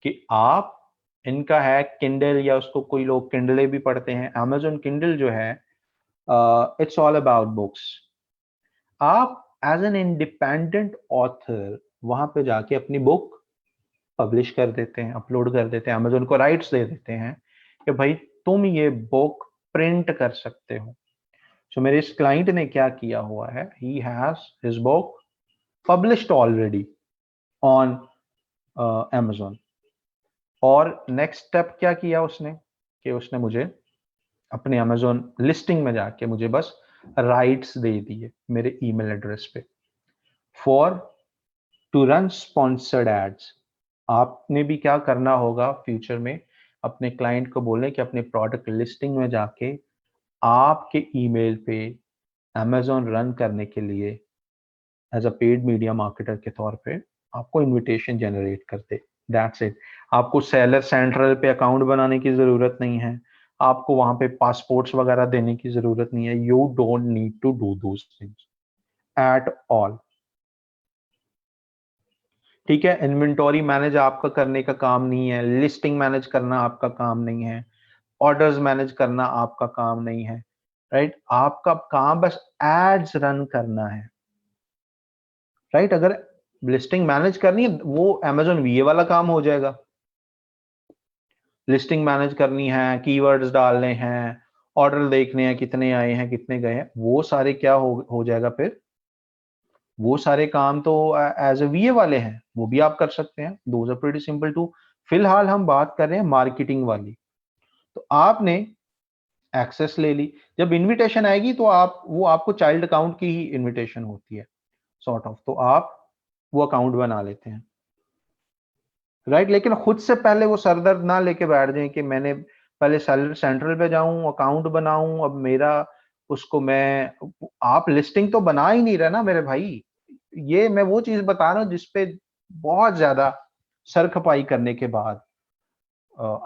कि आप इनका है किंडल, या उसको कोई लोग किंडले भी पढ़ते हैं। अमेज़न किंडल जो है इट्स ऑल अबाउट बुक्स। आप एज एन इंडिपेंडेंट ऑथर वहां पे जाके अपनी बुक पब्लिश कर देते हैं, अपलोड कर देते हैं, अमेज़न को राइट्स दे देते हैं कि भाई तुम ये बुक प्रिंट कर सकते हो। सो मेरे इस क्लाइंट ने क्या किया हुआ है, he has his book published already on Amazon. और नेक्स्ट स्टेप क्या किया उसने कि उसने मुझे अपने अमेज़न लिस्टिंग में जाके मुझे बस राइट्स दे दिए मेरे ईमेल एड्रेस पे for to run sponsored ads. आपने भी क्या करना होगा फ्यूचर में, अपने क्लाइंट को बोलें कि अपने प्रोडक्ट लिस्टिंग में जाके आपके ईमेल पे अमेज़न रन करने के लिए as a paid media marketer के तौर पे आपको इनविटेशन जनरेट कर दे। That's it. आपको सेलर सेंट्रल पे अकाउंट बनाने की जरूरत नहीं है, आपको वहां पे पासपोर्ट्स वगैरह देने की जरूरत नहीं है। You don't need to do those things at all. ठीक है, इन्वेंटरी मैनेज आपका करने का काम नहीं है, लिस्टिंग मैनेज करना आपका काम नहीं है, ऑर्डर्स मैनेज करना आपका काम नहीं है, राइट। आपका काम बस एड्स रन करना है, राइट। अगर लिस्टिंग मैनेज करनी है वो अमेज़न वीए वाला काम हो जाएगा। लिस्टिंग मैनेज करनी है, कीवर्ड्स डालने हैं, ऑर्डर देखने हैं कितने आए हैं कितने गए हैं, वो सारे क्या हो जाएगा फिर, वो सारे काम तो एज ए वीए वाले हैं, वो भी आप कर सकते हैं। Those are pretty simple too. फिलहाल हम बात कर रहे हैं मार्केटिंग वाली। तो आपने एक्सेस ले ली, जब इनविटेशन आएगी तो आप वो आपको चाइल्ड अकाउंट की ही इनविटेशन होती है सॉर्ट ऑफ, तो आप वो अकाउंट बना लेते हैं, राइट। लेकिन खुद से पहले वो सरदर्द ना लेके बैठ जाएं कि मैंने पहले सेंट्रल पे जाऊं, अकाउंट बनाऊं, अब मेरा उसको मैं, आप लिस्टिंग तो बना ही नहीं रहे ना मेरे भाई। ये मैं वो चीज बता रहा हूँ जिसपे बहुत ज्यादा सर खपाई करने के बाद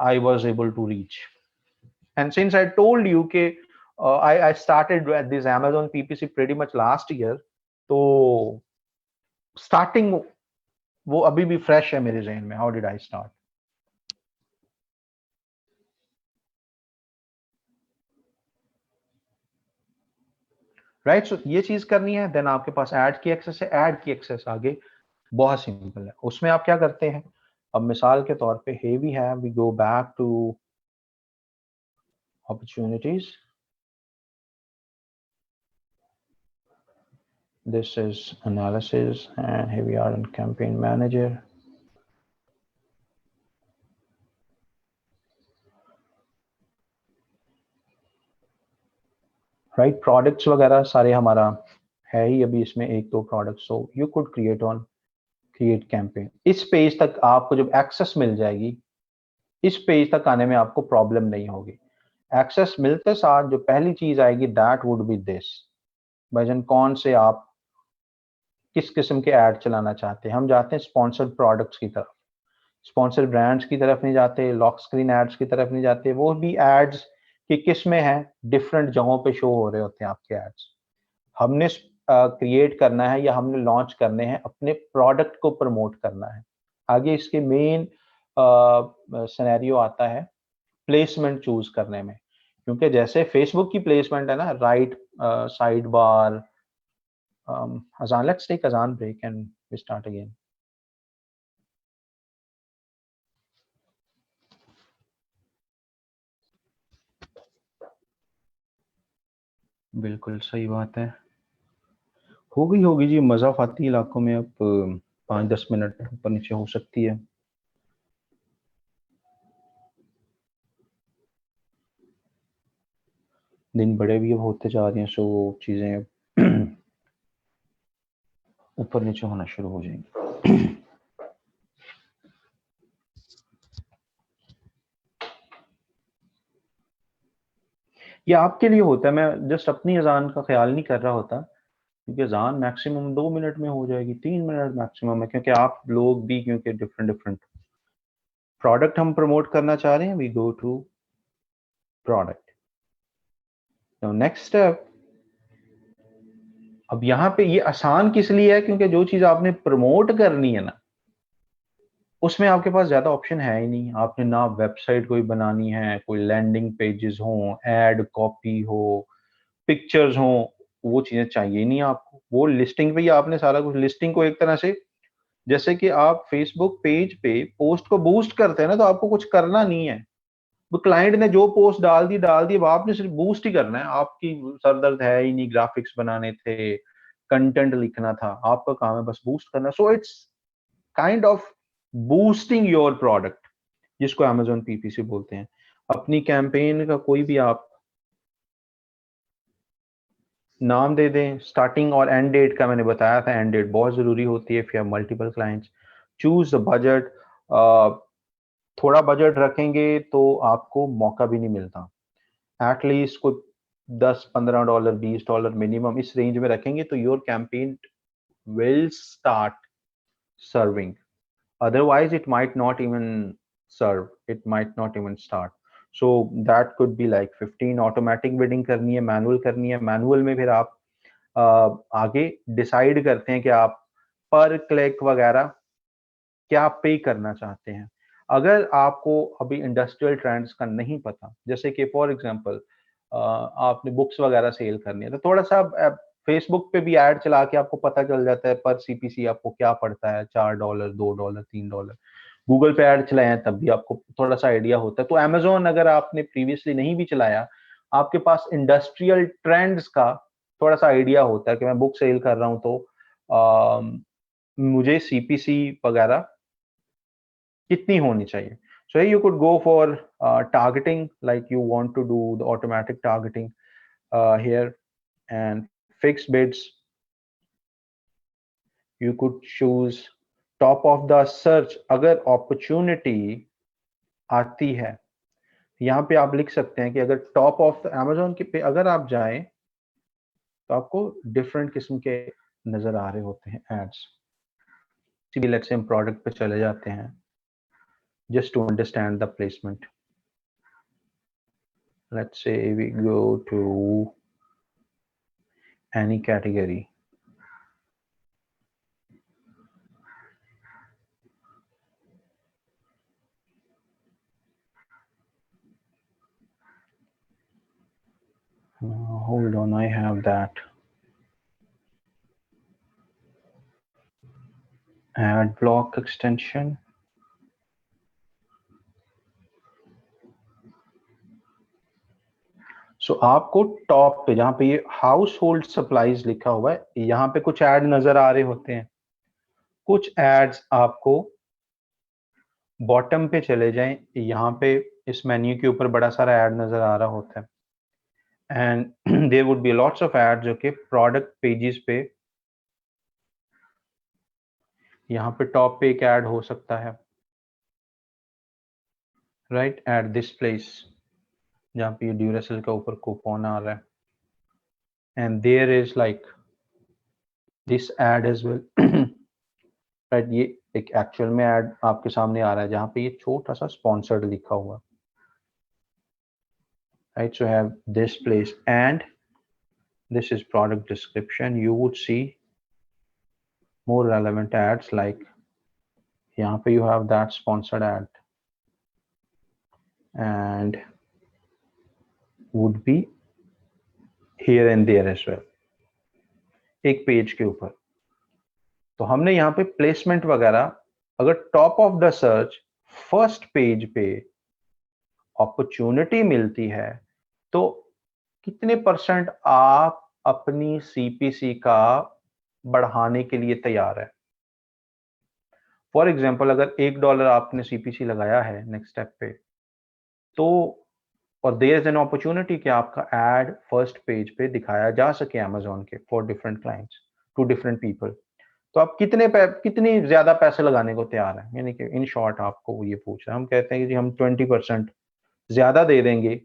I was able to reach. And since I told you के I started this Amazon PPC pretty much last year, तो स्टार्टिंग वो अभी भी फ्रेश है मेरे जहन में। How did I start, right. So ये चीज करनी है, देन आपके पास ऐड की एक्सेस है। ऐड की एक्सेस आगे बहुत सिंपल है, उसमें आप क्या करते हैं। अब मिसाल के तौर पे hey we have, we go back to opportunities, this is analysis, and here we are in campaign manager, right. Products वगैरह सारे हमारा है ही अभी इसमें एक दो products, so you could create on create campaign. इस पेज तक आपको जब एक्सेस मिल जाएगी, इस पेज तक आने में आपको प्रॉब्लम नहीं होगी। एक्सेस मिलते साथ जो पहली चीज आएगी दैट वुड बी दिस, भाईजान कौन से आप किस किस्म के ऐड चलाना चाहते हैं। हम जाते हैं स्पॉन्सर्ड प्रोडक्ट्स की तरफ, स्पॉन्सर्ड ब्रांड्स की तरफ नहीं जाते, लॉक स्क्रीन एड्स की तरफ नहीं जाते। वो भी एड्स कि किस में है, डिफरेंट जगहों पे शो हो रहे होते हैं आपके एड्स। हमने क्रिएट करना है या हमने लॉन्च करने हैं, अपने प्रोडक्ट को प्रमोट करना है। आगे इसके मेन सिनेरियो आता है प्लेसमेंट चूज करने में, क्योंकि जैसे फेसबुक की प्लेसमेंट है ना, right side bar. Azan, let's take Azan break and we start again. बिल्कुल सही बात है। होगी जी, मज़ाफ़ाती इलाकों में अब 5-10 मिनट ऊपर नीचे हो सकती है। दिन बड़े भी अब होते जा रहे हैं, सो चीज़ें ऊपर नीचे होना शुरू हो जाएंगी। ये आपके लिए होता है, मैं जस्ट अपनी अजान का ख्याल नहीं कर रहा होता, क्योंकि अजान मैक्सिमम 2 मिनट में हो जाएगी, 3 मिनट मैक्सिमम है, क्योंकि आप लोग भी क्योंकि डिफरेंट डिफरेंट प्रोडक्ट हम प्रमोट करना चाह रहे हैं, we go to product. Now next step, अब यहाँ पे ये आसान किस लिए है, क्योंकि जो चीज आपने प्रमोट करनी है ना, उसमें आपके पास ज्यादा ऑप्शन है ही नहीं। आपने ना वेबसाइट कोई बनानी है, कोई लैंडिंग पेजेस हो, एड कॉपी हो, पिक्चर्स हो, वो चीजें चाहिए ही नहीं आपको। वो लिस्टिंग पे ही आपने सारा कुछ, लिस्टिंग को एक तरह से जैसे कि आप फेसबुक पेज पे पोस्ट को बूस्ट करते हैं ना, तो आपको कुछ करना नहीं है। वो क्लाइंट ने जो पोस्ट डाल दी, अब आपने सिर्फ बूस्ट ही करना है। आपकी सरदर्द है ही नहीं, ग्राफिक्स बनाने थे, कंटेंट लिखना था, आपका काम है बस बूस्ट करना। So it's kind of boosting your product, जिसको अमेजोन पीपीसी बोलते हैं। अपनी कैंपेन का कोई भी आप नाम दे दें, स्टार्टिंग और एंड डेट का मैंने बताया था, एंड डेट बहुत जरूरी होती है। If you have multiple clients, choose the budget. थोड़ा बजट रखेंगे तो आपको मौका भी नहीं मिलता। एटलीस्ट कोई $10-15, $20 मिनिमम, इस रेंज में रखेंगे तो your campaign will start serving. Otherwise, it might not even serve. It might not even start. So that could be like 15 automatic bidding करनी है, मैनुअल करनी है। मैनुअल में फिर आप आगे डिसाइड करते हैं कि आप पर क्लिक वगैरह क्या पे करना चाहते हैं। अगर आपको अभी इंडस्ट्रियल ट्रेंड्स का नहीं पता, जैसे कि फॉर एग्जांपल आपने बुक्स वगैरह सेल करनी है, तो थोड़ा सा फेसबुक पे भी ऐड चला के आपको पता चल जाता है पर सीपीसी आपको क्या पड़ता है, $4, $2, $3। गूगल पे ऐड चलाए हैं तब भी आपको थोड़ा सा आइडिया होता है। तो अमेजोन अगर आपने प्रीवियसली नहीं भी चलाया, आपके पास इंडस्ट्रियल ट्रेंड्स का थोड़ा सा आइडिया होता है कि मैं बुक सेल कर रहा हूँ, तो मुझे सीपीसी वगैरह कितनी होनी चाहिए। So you could go for targeting, like you want to do the automatic targeting here, and fixed bids. You could choose top of the search। अगर opportunity आती है, यहाँ पे आप लिख सकते हैं कि अगर टॉप ऑफ द Amazon के पे अगर आप जाएं, तो आपको डिफरेंट किस्म के नजर आ रहे होते हैं एड्स। लेट्स से हम प्रोडक्ट पे चले जाते हैं, just to understand the placement। Let's say we go to any category। Hold on, I have that ad block extension। सो आपको टॉप पे जहां पे ये हाउस होल्ड सप्लाईज लिखा हुआ है, यहाँ पे कुछ ऐड नजर आ रहे होते हैं। कुछ एड्स आपको बॉटम पे चले जाएं, यहाँ पे इस मेन्यू के ऊपर बड़ा सारा ऐड नजर आ रहा होता है, and there would be lots of ad जो कि प्रोडक्ट पेजेस पे, यहाँ पे टॉप पे एक ऐड हो सकता है, राइट, एट दिस प्लेस, जहाँ पे ड्यूरासेल का ऊपर कूपन आ रहा है, and there is like this ad as well, right. ये एक एक्चुअल में ऐड आपके सामने आ रहा है, जहाँ पे ये छोटा सा स्पॉन्सर्ड लिखा हुआ, right. So have this place and this is product description। you would see more relevant ads, like यहाँ पे you have that sponsored ad and would be here and there as well, एक पेज के ऊपर। तो हमने यहाँ पे प्लेसमेंट वगैरह, अगर top of the search first page पे अपॉर्चुनिटी मिलती है, तो कितने % आप अपनी CPC का बढ़ाने के लिए तैयार है? फॉर एग्जाम्पल अगर $1 आपने CPC लगाया है नेक्स्ट स्टेप पे, तो और देयर इज एन अपॉर्चुनिटी कि आपका एड फर्स्ट पेज पे दिखाया जा सके Amazon के for different clients to different people, तो आप कितनी ज्यादा पैसे लगाने को तैयार हैं? यानी कि इन शॉर्ट आपको वो ये पूछ रहा है। हम कहते हैं कि जी हम 20% ज्यादा दे देंगे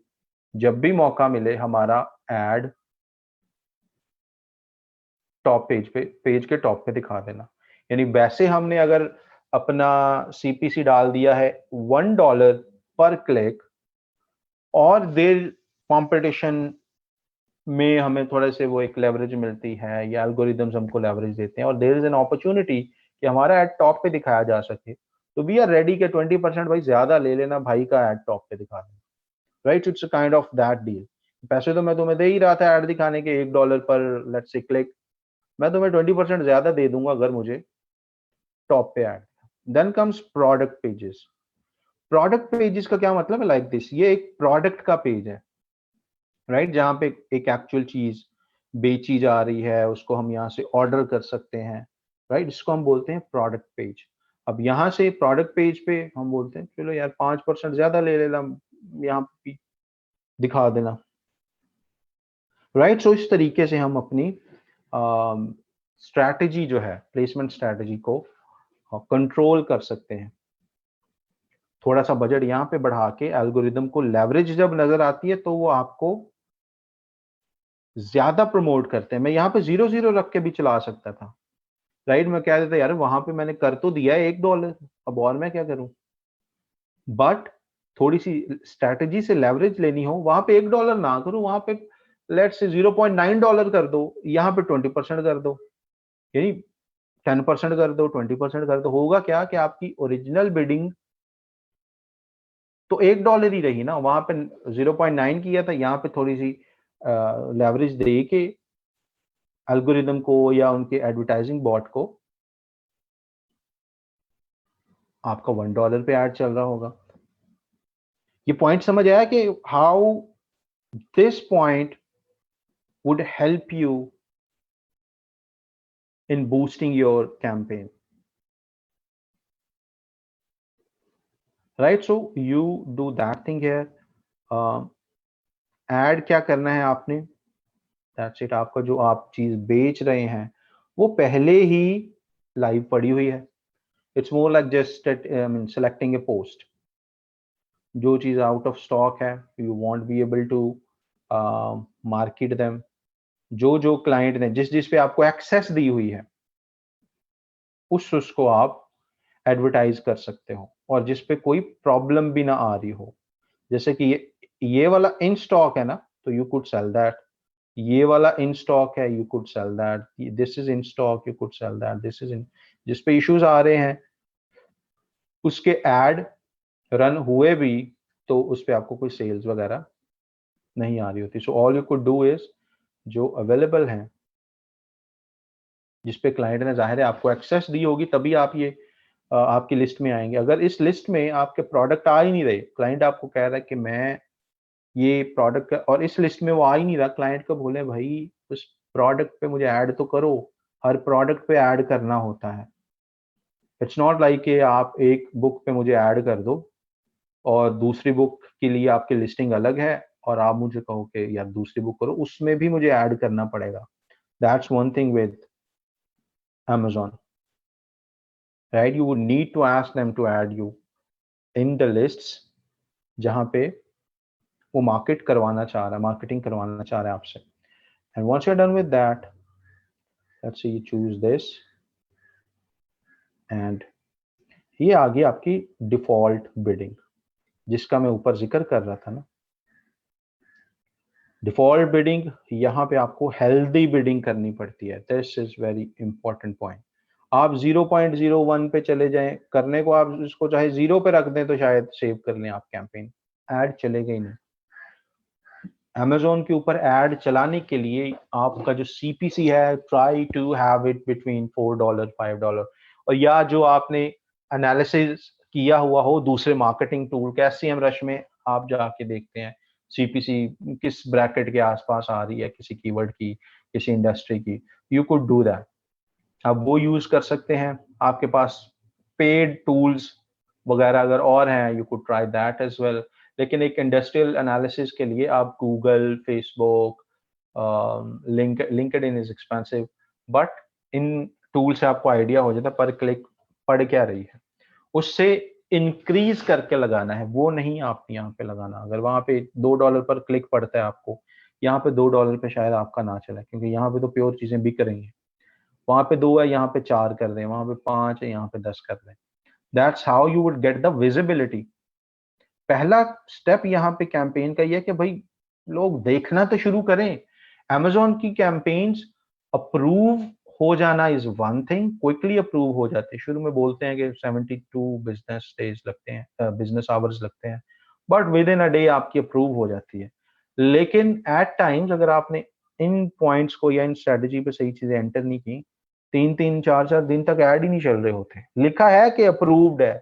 जब भी मौका मिले हमारा एड टॉप पेज के टॉप पे दिखा देना। यानी वैसे हमने अगर अपना CPC डाल दिया है $1 पर क्लिक और देर कंपटीशन में हमें थोड़े से वो एक लेवरेज मिलती है या एल्गोरिदम्स हमको लेवरेज देते हैं और देयर इज एन अपॉर्चुनिटी कि हमारा एड टॉप पे दिखाया जा सके, तो वी आर रेडी के 20% भाई ज्यादा ले लेना, भाई का एड टॉप पे दिखा देना, right? It's a kind of that deal. पैसे तो मैं तुम्हें दे ही रहा था एड दिखाने के $1 पर लेट्स से क्लिक, मैं तुम्हें 20% ज्यादा दे दूंगा अगर मुझे टॉप पे ad. Then comes product pages. Product pages का क्या मतलब है? लाइक दिस, ये एक प्रोडक्ट का पेज है, राइट? जहां पे एक एक्चुअल चीज बेची जा रही है, उसको हम यहाँ से ऑर्डर कर सकते हैं, राइट? इसको हम बोलते हैं प्रोडक्ट पेज। अब यहाँ से प्रोडक्ट पेज पे हम बोलते हैं चलो यार 5% ज्यादा ले लेना, यहाँ पे दिखा देना, राइट? सो इस तरीके से हम अपनी स्ट्रैटेजी जो है, प्लेसमेंट स्ट्रैटेजी को कंट्रोल कर सकते हैं। थोड़ा सा बजट यहाँ पे बढ़ा के एल्गोरिदम को लेवरेज जब नजर आती है तो वो आपको ज्यादा प्रमोट करते हैं। मैं यहाँ पे 0 रख के भी चला सकता था, राइट? मैं कह देता यार वहां पे मैंने कर तो दिया है $1, अब और मैं क्या करूं? बट थोड़ी सी स्ट्रैटेजी से लेवरेज लेनी हो, वहां पे $1 ना करो, वहां पे लेट्स से $0.9 कर दो, यहाँ पे 20% कर दो, यानी 10% कर दो, 20% कर दो। होगा क्या कि आपकी ओरिजिनल बिडिंग तो $1 ही रही ना, वहां पे 0.9 किया था, यहाँ पे थोड़ी सी लेवरेज दे के एल्गोरिदम को या उनके एडवर्टाइजिंग बॉट को आपका $1 पे ऐड चल रहा होगा। ये पॉइंट समझ आया कि how this point would help you in boosting your campaign, right? So you do that thing here. Add क्या करना है आपने? That's it. आपका जो आप चीज बेच रहे हैं वो पहले ही लाइव पड़ी हुई है। It's more like just selecting a post. जो चीज आउट ऑफ स्टॉक है you won't be able to market them. जो जो क्लाइंट ने जिस जिस पे आपको एक्सेस दी हुई है उसको आप एडवर्टाइज कर सकते हो, और जिस पे कोई प्रॉब्लम भी ना आ रही हो। जैसे कि ये वाला इन स्टॉक है ना, तो यू कुड सेल दैट। ये वाला इन स्टॉक है, you could sell that. This is in stock, you could sell that. This is in, जिस पे इश्यूज आ रहे हैं उसके एड रन हुए भी तो उस पे आपको कोई सेल्स वगैरह नहीं आ रही होती। So all you could do is जो अवेलेबल हैं, जिस पे क्लाइंट ने जाहिर है आपको एक्सेस दी होगी तभी आप ये आपकी लिस्ट में आएंगे। अगर इस लिस्ट में आपके प्रोडक्ट आ ही नहीं रहे, क्लाइंट आपको कह रहा है कि मैं ये प्रोडक्ट, और इस लिस्ट में वो आ ही नहीं रहा, क्लाइंट को बोले भाई उस प्रोडक्ट पे मुझे ऐड तो करो। हर प्रोडक्ट पे ऐड करना होता है। इट्स नॉट लाइक कि आप एक बुक पे मुझे ऐड कर दो और दूसरी बुक के लिए आपकी लिस्टिंग अलग है और आप मुझे कहो कि यार दूसरी बुक करो, उसमें भी मुझे ऐड करना पड़ेगा। That's one thing with Amazon, right? You would need to ask them to add you in the lists जहां पे वो मार्केटिंग करवाना चाह रहा है आपसे। And once you're done with that, let's say you choose this, and ये आ गई आपकी डिफॉल्ट बिडिंग जिसका मैं ऊपर जिक्र कर रहा था ना। डिफॉल्ट बिडिंग, यहाँ पे आपको हेल्दी बिडिंग करनी पड़ती है। This is very important point. आप 0.01 पे चले जाएं करने को, आप इसको चाहे 0 पे रख दें तो शायद सेव कर लें आप कैंपेन, ऐड चलेगा ही नहीं। Amazon के ऊपर ऐड चलाने के लिए आपका जो CPC है, try to have it between $4 $5, और या जो आपने एनालिसिस किया हुआ हो दूसरे मार्केटिंग टूल के SEMrush में आप जाके देखते हैं सीपीसी किस ब्रैकेट के आसपास आ रही है किसी कीवर्ड की, किसी इंडस्ट्री की, यू कुड डू दैट। आप वो यूज कर सकते हैं। आपके पास पेड टूल्स वगैरह अगर और हैं, you could try that as well. लेकिन एक इंडस्ट्रियल एनालिसिस के लिए आप Google, Facebook, LinkedIn is expensive, but in tool से आपको आइडिया हो जाता है पर क्लिक पड़ क्या रही है, उससे इंक्रीज करके लगाना है, वो नहीं आप यहाँ पे लगाना। अगर वहां पे $2 पर क्लिक पड़ता है आपको, यहाँ पे $2 पे शायद आपका ना चले, क्योंकि यहाँ पे तो प्योर चीजें बिक रही हैं। वहां पे 2 है, यहाँ पे 4 कर दें, वहां पे 5 है, यहाँ पे 10 कर दें। That's how you would get the visibility. पहला स्टेप यहाँ पे कैंपेन का ये है कि भाई लोग देखना तो शुरू करें। Amazon की कैंपेन्स अप्रूव हो जाना is one thing, quickly approve हो जाते हैं। शुरू में बोलते हैं कि 72 बिजनेस डेज लगते हैं, बिजनेस आवर्स लगते हैं, but with in a day आपकी अप्रूव हो जाती है। लेकिन एट टाइम्स अगर आपने इन पॉइंट्स को या इन स्ट्रेटेजी पे सही चीजें एंटर नहीं की, 3-3 4-4 दिन तक ऐड ही नहीं चल रहे होते। लिखा है कि अप्रूव्ड है,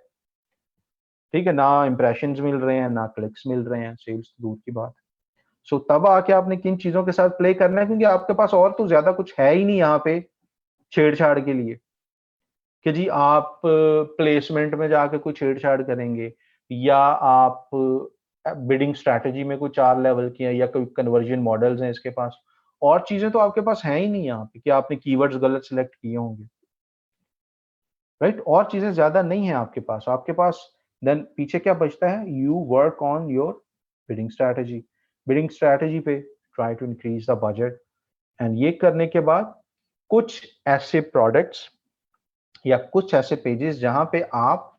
ठीक है, ना इंप्रेशंस मिल रहे हैं, ना क्लिक्स मिल रहे हैं, सेल्स तो दूर की बात। सो तब आके आपने किन चीजों के साथ प्ले करना है, क्योंकि आपके पास और तो ज्यादा कुछ है ही नहीं यहाँ पे छेड़छाड़ के लिए कि जी आप प्लेसमेंट में जाके कुछ छेड़छाड़ करेंगे, या आप बिडिंग स्ट्रैटेजी में कोई 4 लेवल की है, या कोई कन्वर्जन मॉडल्स हैं इसके पास। और चीजें तो आपके पास हैं ही नहीं यहाँ पे कि आपने कीवर्ड्स गलत सिलेक्ट किए होंगे, राइट। और चीजें ज्यादा नहीं है आपके पास। आपके पास देन पीछे क्या बचता है, you work on your bidding strategy. Bidding strategy पे try to increase the budget, and ये करने के बाद कुछ ऐसे प्रोडक्ट्स या कुछ ऐसे पेजेस जहां पे आप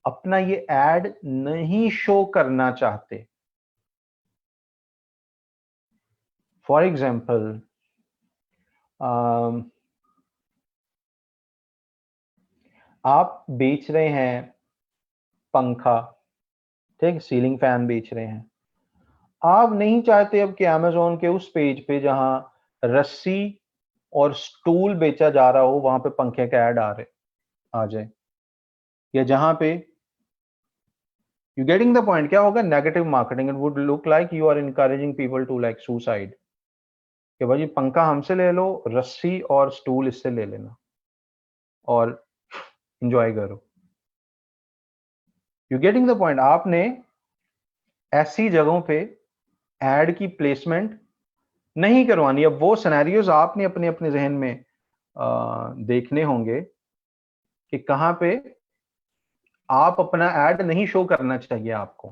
अपना ये एड नहीं शो करना चाहते। फॉर एग्जाम्पल, आप बेच रहे हैं पंखा, ठीक, सीलिंग फैन बेच रहे हैं। आप नहीं चाहते अब कि अमेज़न के उस पेज पे जहां रस्सी और स्टूल बेचा जा रहा हो, वहां पे पंखे का ऐड आ जाए, या जहां पे यू गेटिंग द पॉइंट। क्या होगा, negative marketing. It would look like you are encouraging people to like suicide, कि भाई पंखा हमसे ले लो, रस्सी और स्टूल इससे ले लेना और एंजॉय करो। You getting the point. आपने ऐसी जगहों पे एड की प्लेसमेंट नहीं करवानी। अब वो सिनेरियोज आपने अपने अपने जहन में देखने होंगे कि कहां पे आप अपना ऐड नहीं शो करना चाहिए आपको।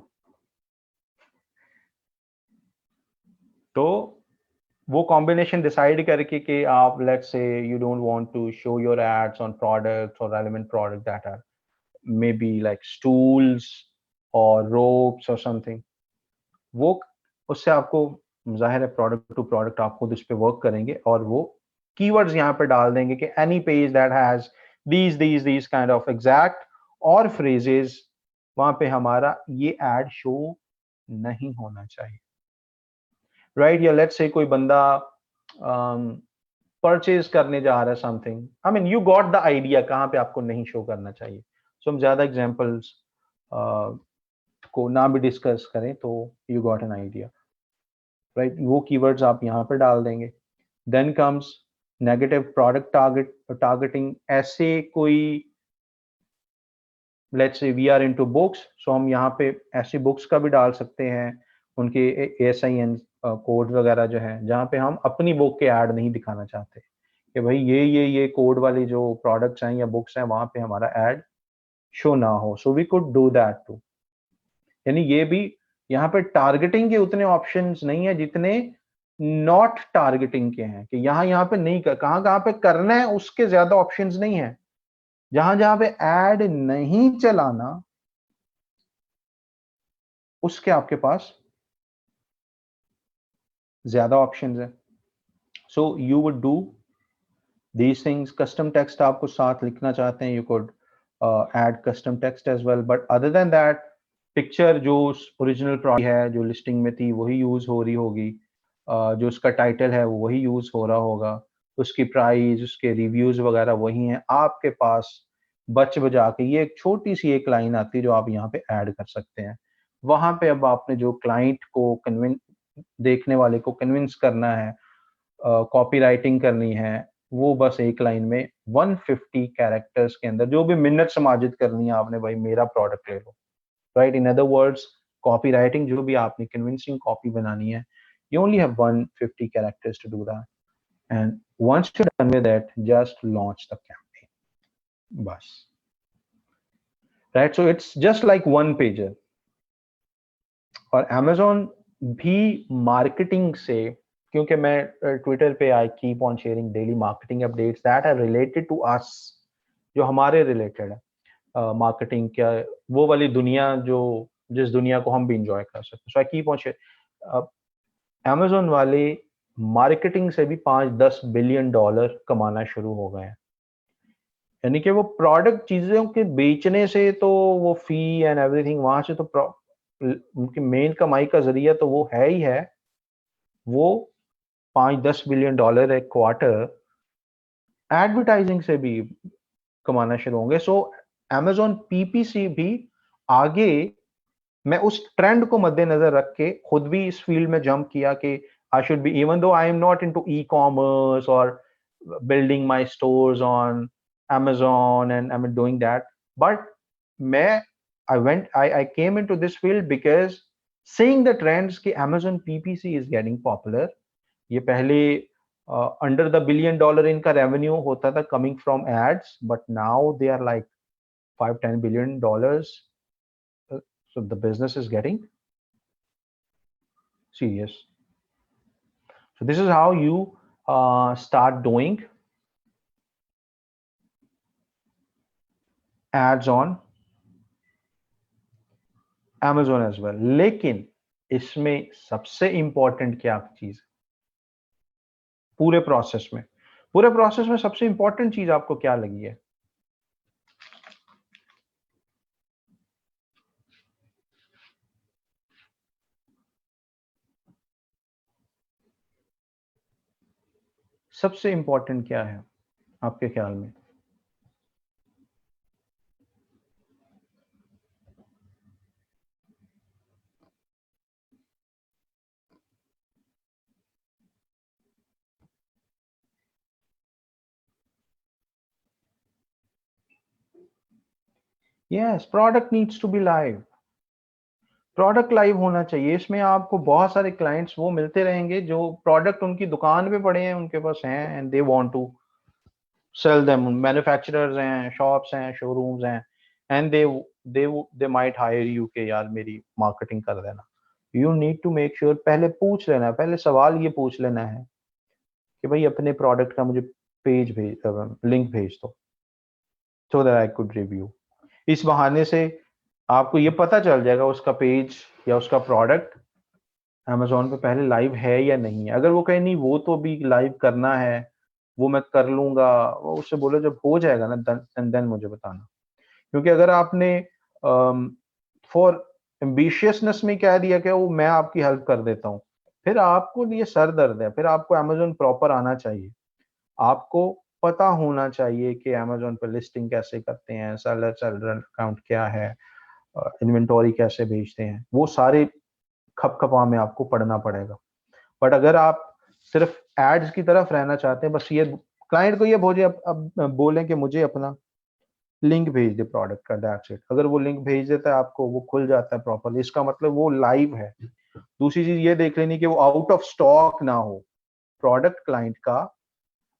तो वो कॉम्बिनेशन डिसाइड करके कि आप let's say you don't want to show your ads on products और relevant product that are may be like stools और रोप्स और समथिंग, वो उससे आपको जाहिर है प्रोडक्ट टू प्रोडक्ट आप खुद उस पर वर्क करेंगे, और वो कीवर्ड्स यहाँ पे डाल देंगे कि any page that has these kind of exact और फ्रेजेस, वहां पे हमारा ये एड शो नहीं होना चाहिए, राइट। या लेट्स से कोई बंदा परचेज करने जा रहा है something, I mean you got the idea कहाँ पे आपको नहीं शो करना चाहिए। सो हम ज्यादा एग्जांपल्स को ना भी डिस्कस करें तो you got an idea, right. वो कीवर्ड्स आप यहाँ पे डाल देंगे। Then comes negative product targeting. ऐसे कोई let's say we are into books, so हम यहाँ पे ऐसी बुक्स का भी डाल सकते हैं, उनके ASIN कोड वगैरह जो है, जहाँ पे हम अपनी बुक के ऐड नहीं दिखाना चाहते कि भाई ये कोड वाली जो प्रोडक्ट्स हैं या बुक्स हैं वहां पे हमारा ऐड शो ना हो। So we could do that too. यानी ये भी यहाँ पे टारगेटिंग के उतने ऑप्शंस नहीं है जितने नॉट टारगेटिंग के हैं, कि यहाँ पे नहीं कर, कहाँ पे करना है उसके ज्यादा ऑप्शंस नहीं है। जहां जहां पे ऐड नहीं चलाना उसके आपके पास ज्यादा ऑप्शंस है। So you would do these things. Custom text आपको साथ लिखना चाहते हैं, you could add custom text as well, but other than that picture जो ओरिजिनल प्रोडक्ट है जो लिस्टिंग में थी वही यूज हो रही होगी, जो उसका टाइटल है वो वही यूज हो रहा होगा, उसकी प्राइस, उसके रिव्यूज वगैरह वही हैं। आपके पास बच बजा के ये एक छोटी सी एक लाइन आती है जो आप यहाँ पे ऐड कर सकते हैं। वहां पे अब आपने जो क्लाइंट को कन्विंस, देखने वाले को कन्विंस करना है, कॉपी राइटिंग करनी है, वो बस एक लाइन में 150 कैरेक्टर्स के अंदर जो भी मिनट समाजित करनी है आपने, भाई मेरा प्रोडक्ट ले लो, right? In other words, copywriting जो भी आपने कन्विंसिंग कॉपी बनानी है, you only have 150 characters to do that, and once you're done with that, just launch the campaign, bas, right? So it's just like one pager. और Amazon भी मार्केटिंग से, क्योंकि मैं ट्विटर पे I keep on sharing daily marketing updates that are related to us, जो हमारे रिलेटेड है, मार्केटिंग क्या, वो वाली दुनिया जो, जिस दुनिया को हम भी इंजॉय कर सकते हैं। So I keep on share, Amazon वाले मार्केटिंग से भी 5-10 बिलियन डॉलर कमाना शुरू हो गए हैं। यानी कि वो प्रोडक्ट चीजों के बेचने से तो वो फी एंड एवरीथिंग वहां से तो उनकी मेन कमाई का जरिया तो वो है ही है, वो 5-10 बिलियन डॉलर एक क्वार्टर एडवर्टाइजिंग से भी कमाना शुरू होंगे। सो Amazon PPC भी आगे, मैं उस ट्रेंड को मद्देनजर रख के खुद भी इस फील्ड में जंप किया कि I should be, even though I am not into e-commerce और building my stores on Amazon and I'm doing that, but मैं I came into this field because seeing the trends कि Amazon PPC is getting popular। ये पहले under the $1 billion इनका रेवेन्यू होता था coming from ads, but now they are like 5-10 billion dollars, so the business is getting serious. So this is how you start doing ads on Amazon as well। लेकिन इसमें सबसे इंपॉर्टेंट क्या चीज, पूरे प्रोसेस में, पूरे प्रोसेस में सबसे इंपॉर्टेंट चीज आपको क्या लगी है? सबसे इंपॉर्टेंट क्या है आपके ख्याल में? Yes, product needs to be live. Product live होना चाहिए। इसमें आपको बहुत सारे क्लाइंट्स वो मिलते रहेंगे जो प्रोडक्ट उनकी दुकान पे पड़े हैं, उनके पास हैं and they want to sell them. Manufacturers हैं, शॉप्स हैं, शोरूम्स हैं, and they might hire you के यार मेरी मार्केटिंग कर देना। You need to make sure, पहले पूछ लेना, पहले सवाल ये पूछ लेना है कि भाई अपने प्रोडक्ट का मुझे पेज भेज, लिंक भेज दो, so that I could review. इस बहाने से आपको ये पता चल जाएगा उसका पेज या उसका प्रोडक्ट अमेजोन पे पहले लाइव है या नहीं है। अगर वो कहे नहीं वो तो भी लाइव करना है, वो मैं कर लूंगा, वो उससे बोले जब हो जाएगा ना देन मुझे बताना। क्योंकि अगर आपने फॉर एम्बिशियसनेस में कह दिया कि वो मैं आपकी हेल्प कर देता हूँ, फिर आपको ये सर दर्द है। फिर आपको अमेजोन प्रॉपर आना चाहिए, आपको पता होना चाहिए कि अमेजोन पर लिस्टिंग कैसे करते हैं, सेलर अकाउंट क्या है, इन्वेंटरी कैसे भेजते हैं, वो सारे खपखपा में आपको पढ़ना पड़ेगा। बट अगर आप सिर्फ एड्स की तरफ रहना चाहते हैं, बस ये क्लाइंट को ये बोले, अब बोलें कि मुझे अपना लिंक भेज दे प्रोडक्ट का, दैट्स इट। अगर वो लिंक भेज देता है आपको, वो खुल जाता है प्रॉपरली, इसका मतलब वो लाइव है। दूसरी चीज ये देख लेनी कि वो आउट ऑफ स्टॉक ना हो, प्रोडक्ट क्लाइंट का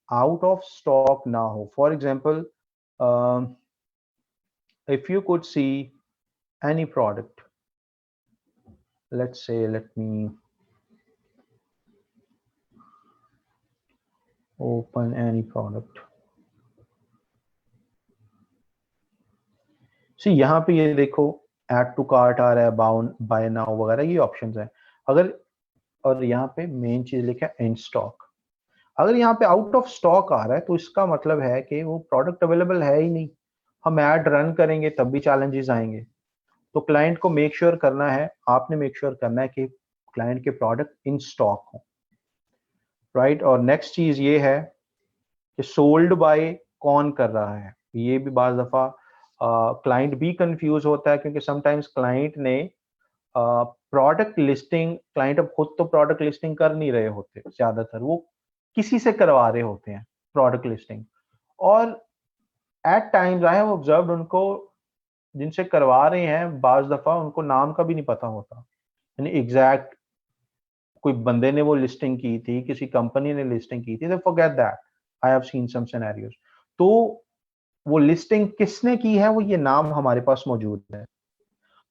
आउट ऑफ स्टॉक ना हो। For example, if you could see any product, let's say, let me open any product। सी यहाँ पे ये देखो, ऐड टू कार्ट आ रहा है, बाय नाउ वगैरह, ये ऑप्शंस हैं। अगर, और यहाँ पे मेन चीज लिखा है इन स्टॉक। अगर यहाँ पे आउट ऑफ स्टॉक आ रहा है तो इसका मतलब है कि वो प्रोडक्ट अवेलेबल है ही नहीं। हम ऐड रन करेंगे तब भी चैलेंजेस आएंगे। तो क्लाइंट को मेक श्योर करना है, आपने मेक श्योर करना है कि क्लाइंट के प्रोडक्ट इन स्टॉक हो, राइट। और नेक्स्ट चीज ये है कि सोल्ड बाय कौन कर रहा है। ये भी बाज दफा क्लाइंट भी कंफ्यूज होता है, क्योंकि समटाइम्स क्लाइंट ने प्रोडक्ट लिस्टिंग क्लाइंट अब खुद तो प्रोडक्ट लिस्टिंग कर नहीं रहे होते, ज्यादातर वो किसी से करवा रहे होते हैं प्रोडक्ट लिस्टिंग। और at times I have observed उनको, जिनसे करवा रहे हैं बाज दफा उनको नाम का भी नहीं पता होता, यानी एग्जैक्ट कोई बंदे ने वो लिस्टिंग की थी, किसी कंपनी ने लिस्टिंग की थी, they forget that. I have seen some scenarios. तो वो लिस्टिंग किसने की है, वो ये नाम हमारे पास मौजूद है।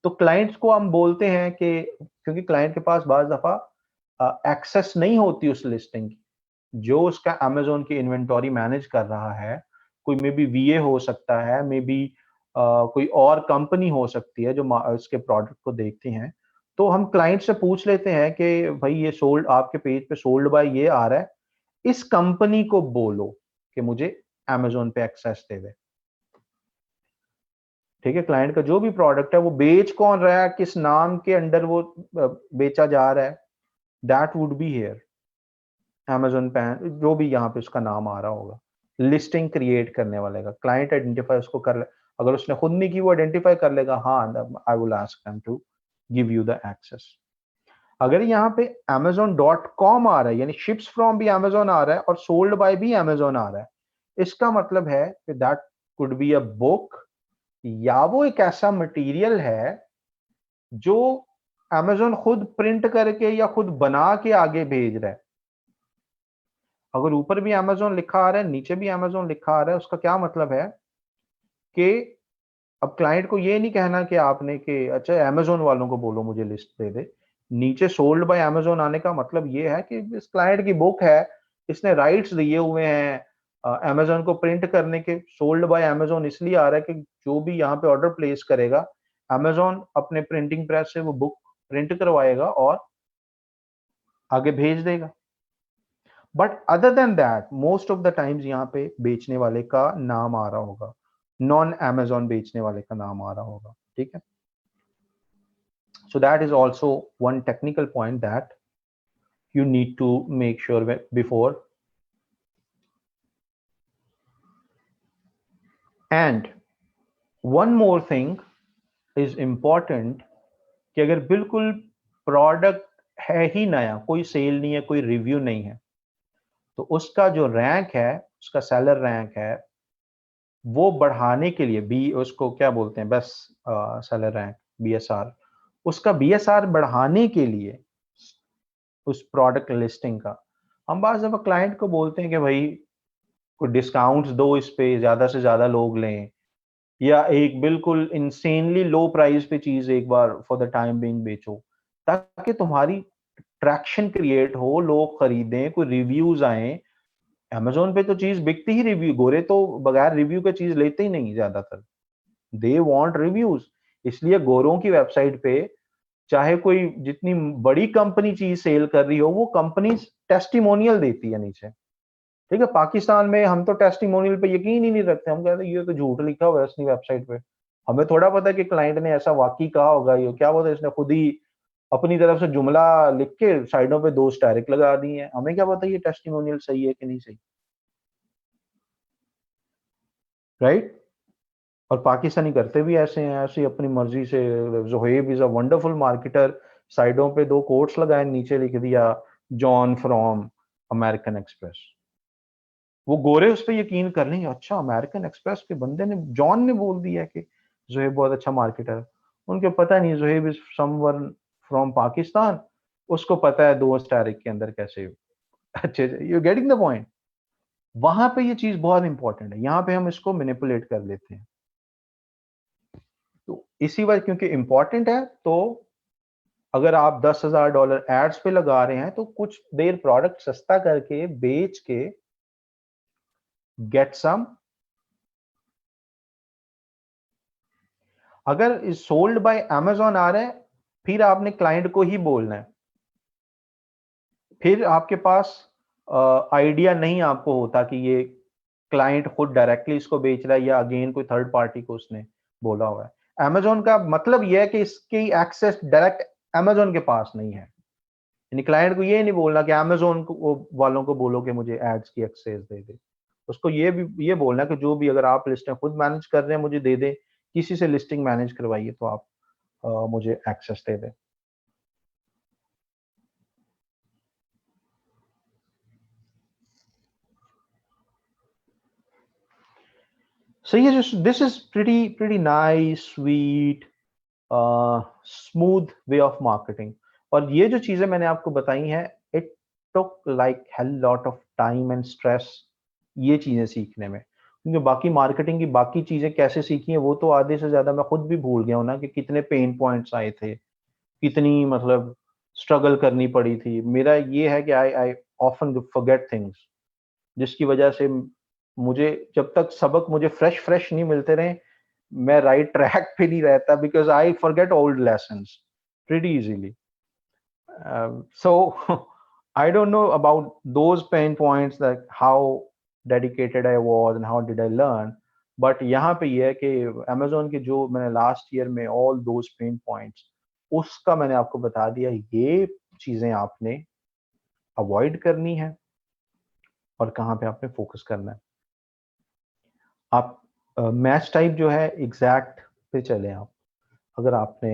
तो क्लाइंट्स को हम बोलते हैं कि क्योंकि क्लाइंट के पास बाज दफा एक्सेस नहीं होती उस लिस्टिंग की, जो उसका अमेजोन की इन्वेंटरी मैनेज कर रहा है, कोई मे बी वीए हो सकता है, मे बी कोई और कंपनी हो सकती है जो इसके प्रोडक्ट को देखती हैं। तो हम क्लाइंट से पूछ लेते हैं कि भाई ये सोल्ड आपके पेज पे सोल्ड बाय ये आ रहा है, इस कंपनी को बोलो कि मुझे अमेजोन पे एक्सेस दे दे। ठीक है, क्लाइंट का जो भी प्रोडक्ट है वो बेच कौन रहा है, किस नाम के अंडर वो बेचा जा रहा है, that would be here Amazon पे, जो भी यहाँ पे उसका नाम आ रहा होगा लिस्टिंग क्रिएट करने वाले का। क्लाइंट आइडेंटिफाई उसको कर ले, अगर उसने खुद नहीं की वो आइडेंटिफाई कर लेगा, हाँ I will ask them to give you the access. अगर यहाँ पे amazon.com आ रहा है, यानी शिप्स फ्रॉम भी amazon आ रहा है और सोल्ड बाय भी amazon आ रहा है, इसका मतलब है कि that could be a book, या वो एक ऐसा मटेरियल है जो amazon खुद प्रिंट करके या खुद बना के आगे भेज रहा है। अगर ऊपर भी amazon लिखा आ रहा है, नीचे भी amazon लिखा आ रहा है, उसका क्या मतलब है कि अब क्लाइंट को ये नहीं कहना कि आपने कि अच्छा amazon वालों को बोलो मुझे लिस्ट दे दे। नीचे सोल्ड बाय amazon आने का मतलब ये है कि इस क्लाइंट की बुक है, इसने राइट्स दिए हुए हैं amazon को प्रिंट करने के। सोल्ड बाय amazon इसलिए आ रहा है कि जो भी यहाँ पे ऑर्डर प्लेस करेगा, amazon अपने प्रिंटिंग प्रेस से वो बुक प्रिंट करवाएगा और आगे भेज देगा। But other than that most of the times यहाँ पे बेचने वाले का नाम आ रहा होगा, नॉन amazon बेचने वाले का नाम आ रहा होगा। ठीक है, so that is also one technical point that you need to make sure before. And one more thing is important कि अगर बिल्कुल प्रोडक्ट है ही नया, कोई सेल नहीं है, कोई रिव्यू नहीं है, तो उसका जो रैंक है, उसका सेलर रैंक है, वो बढ़ाने के लिए बी उसको क्या बोलते हैं, बस सेलर रैंक बीएसआर, उसका बीएसआर बढ़ाने के लिए उस प्रोडक्ट लिस्टिंग का हम बार जब क्लाइंट को बोलते हैं कि भाई कोई डिस्काउंट्स दो, इस पे ज्यादा से ज्यादा लोग लें, या एक बिल्कुल इंसेनली लो प्राइस पे चीज एक बार फॉर द टाइम बीइंग बेचो, ताकि तुम्हारी ट्रैक्शन क्रिएट हो, लोग खरीदें, कोई रिव्यूज आए। अमेजोन पे तो चीज बिकती ही रिव्यू, गोरे तो बगैर रिव्यू के चीज लेते ही नहीं ज्यादातर, दे वांट रिव्यूज। इसलिए गोरों की वेबसाइट पे चाहे कोई जितनी बड़ी कंपनी चीज सेल कर रही हो, वो कंपनी टेस्टिमोनियल देती है नीचे। ठीक है, पाकिस्तान में हम तो टेस्टिमोनियल पे यकीन ही नहीं रखते, हम कहते हैं ये तो झूठ लिखा हुआ है उसकी वेबसाइट पे। हमें थोड़ा पता है कि क्लाइंट ने ऐसा वाकई कहा होगा, ये क्या पता इसने खुद ही अपनी तरफ से जुमला लिख के साइडों पे दो स्टारिक लगा दी है, हमें क्या पता ये टेस्टिमोनियल सही है कि नहीं सही, राइट। और पाकिस्तानी करते भी ऐसे हैं, ऐसी अपनी मर्जी से। Zoheb is a wonderful marketer, साइडों पे दो कोट्स लगाए, नीचे लिख दिया जॉन फ्रॉम अमेरिकन एक्सप्रेस। वो गोरे उस पर यकीन कर लेंगे, अच्छा अमेरिकन एक्सप्रेस के बंदे ने, जॉन ने बोल दिया कि जोहेब बहुत अच्छा मार्केटर है। उनको पता नहीं Zoheb is someone from Pakistan, उसको पता है दो स्टारिक के अंदर कैसे। अच्छे, यू गेटिंग द पॉइंट। वहां पे ये चीज बहुत इंपॉर्टेंट है, यहाँ पे हम इसको मैनिपुलेट कर लेते हैं। तो इसी वजह, क्योंकि इंपॉर्टेंट है, तो अगर आप $10,000 एड्स पे लगा रहे हैं, तो कुछ देर प्रोडक्ट सस्ता करके बेच के गेट सम। अगर सोल्ड बाय अमेजोन आ रहा है, फिर आपने क्लाइंट को ही बोलना है, फिर आपके पास आइडिया नहीं आपको होता कि ये क्लाइंट खुद डायरेक्टली इसको बेच रहा है या अगेन कोई थर्ड पार्टी को उसने बोला हुआ है। अमेजोन का मतलब यह है कि इसकी एक्सेस डायरेक्ट अमेजोन के पास नहीं है, यानी क्लाइंट को ये नहीं बोलना कि अमेजोन वालों को बोलो कि मुझे एड्स की एक्सेस दे दे। उसको ये भी ये बोलना कि जो भी अगर आप लिस्टें खुद मैनेज कर रहे हैं मुझे दे दें, किसी से लिस्टिंग मैनेज करवाइए तो आप मुझे एक्सेस दे दें। सही है, this is pretty nice, sweet, smooth way of marketing. और ये जो चीजें मैंने आपको बताई हैं, it took like hell lot of time and stress ये चीजें सीखने में, क्योंकि बाकी मार्केटिंग की बाकी चीजें कैसे सीखी हैं वो तो आधे से ज्यादा मैं खुद भी भूल गया हूं ना, कि कितने पेन पॉइंट्स आए थे, कितनी मतलब स्ट्रगल करनी पड़ी थी। मेरा ये है कि आई ऑफन फॉरगेट थिंग्स, जिसकी वजह से मुझे जब तक सबक मुझे फ्रेश फ्रेश नहीं मिलते रहे, मैं राइट ट्रैक पे नहीं रहता, because I forget old lessons pretty easily. So I don't know about those pain points, like how dedicated I was and how did I learn. But यहाँ पे ये है कि Amazon के जो मैंने लास्ट ईयर में all those pain points, उसका मैंने आपको बता दिया, ये चीजें आपने अवॉइड करनी है और कहाँ पे आपने फोकस करना है। आप मैच टाइप जो है एग्जैक्ट पे चले आप, अगर आपने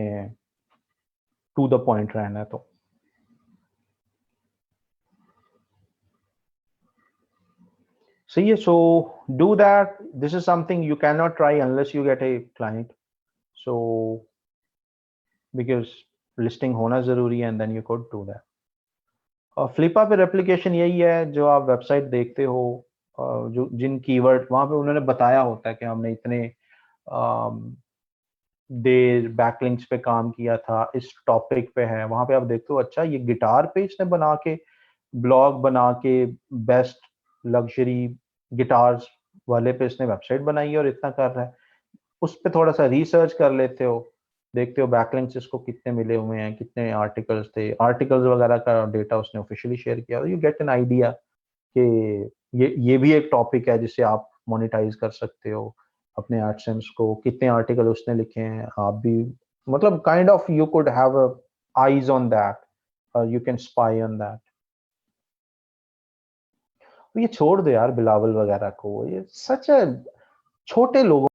टू द पॉइंट रहना है तो। सही है, so do that, this is something you can not try unless you get a client, so because listing होना जरूरी है, and then you could do that. और फ्लिपा पे रेप्लिकेशन यही है, जो आप वेबसाइट देखते हो, जो जिन कीवर्ड वहां पे उन्होंने बताया होता है कि हमने इतने देर बैकलिंक्स पे काम किया था, इस टॉपिक पे है, वहां पे आप देखते हो अच्छा ये गिटार पे इसने बना के ब्लॉग बना के बेस्ट लग्जरी गिटार्स वाले पे इसने वेबसाइट बनाई है और इतना कर रहा है। उस पे थोड़ा सा रिसर्च कर लेते हो, देखते हो बैकलिंक्स इसको कितने मिले हुए हैं, कितने आर्टिकल्स थे, आर्टिकल्स वगैरह का डेटा उसने ऑफिशियली शेयर किया, यू गेट एन आइडिया कि ये भी एक टॉपिक है जिसे आप मोनेटाइज कर सकते हो अपने एडसेंस को, कितने आर्टिकल उसने लिखे हैं आप भी, मतलब kind of you could have eyes on that, you can spy on that. ये छोड़ दो यार बिलावल वगैरह को, ये सच है, छोटे लोगों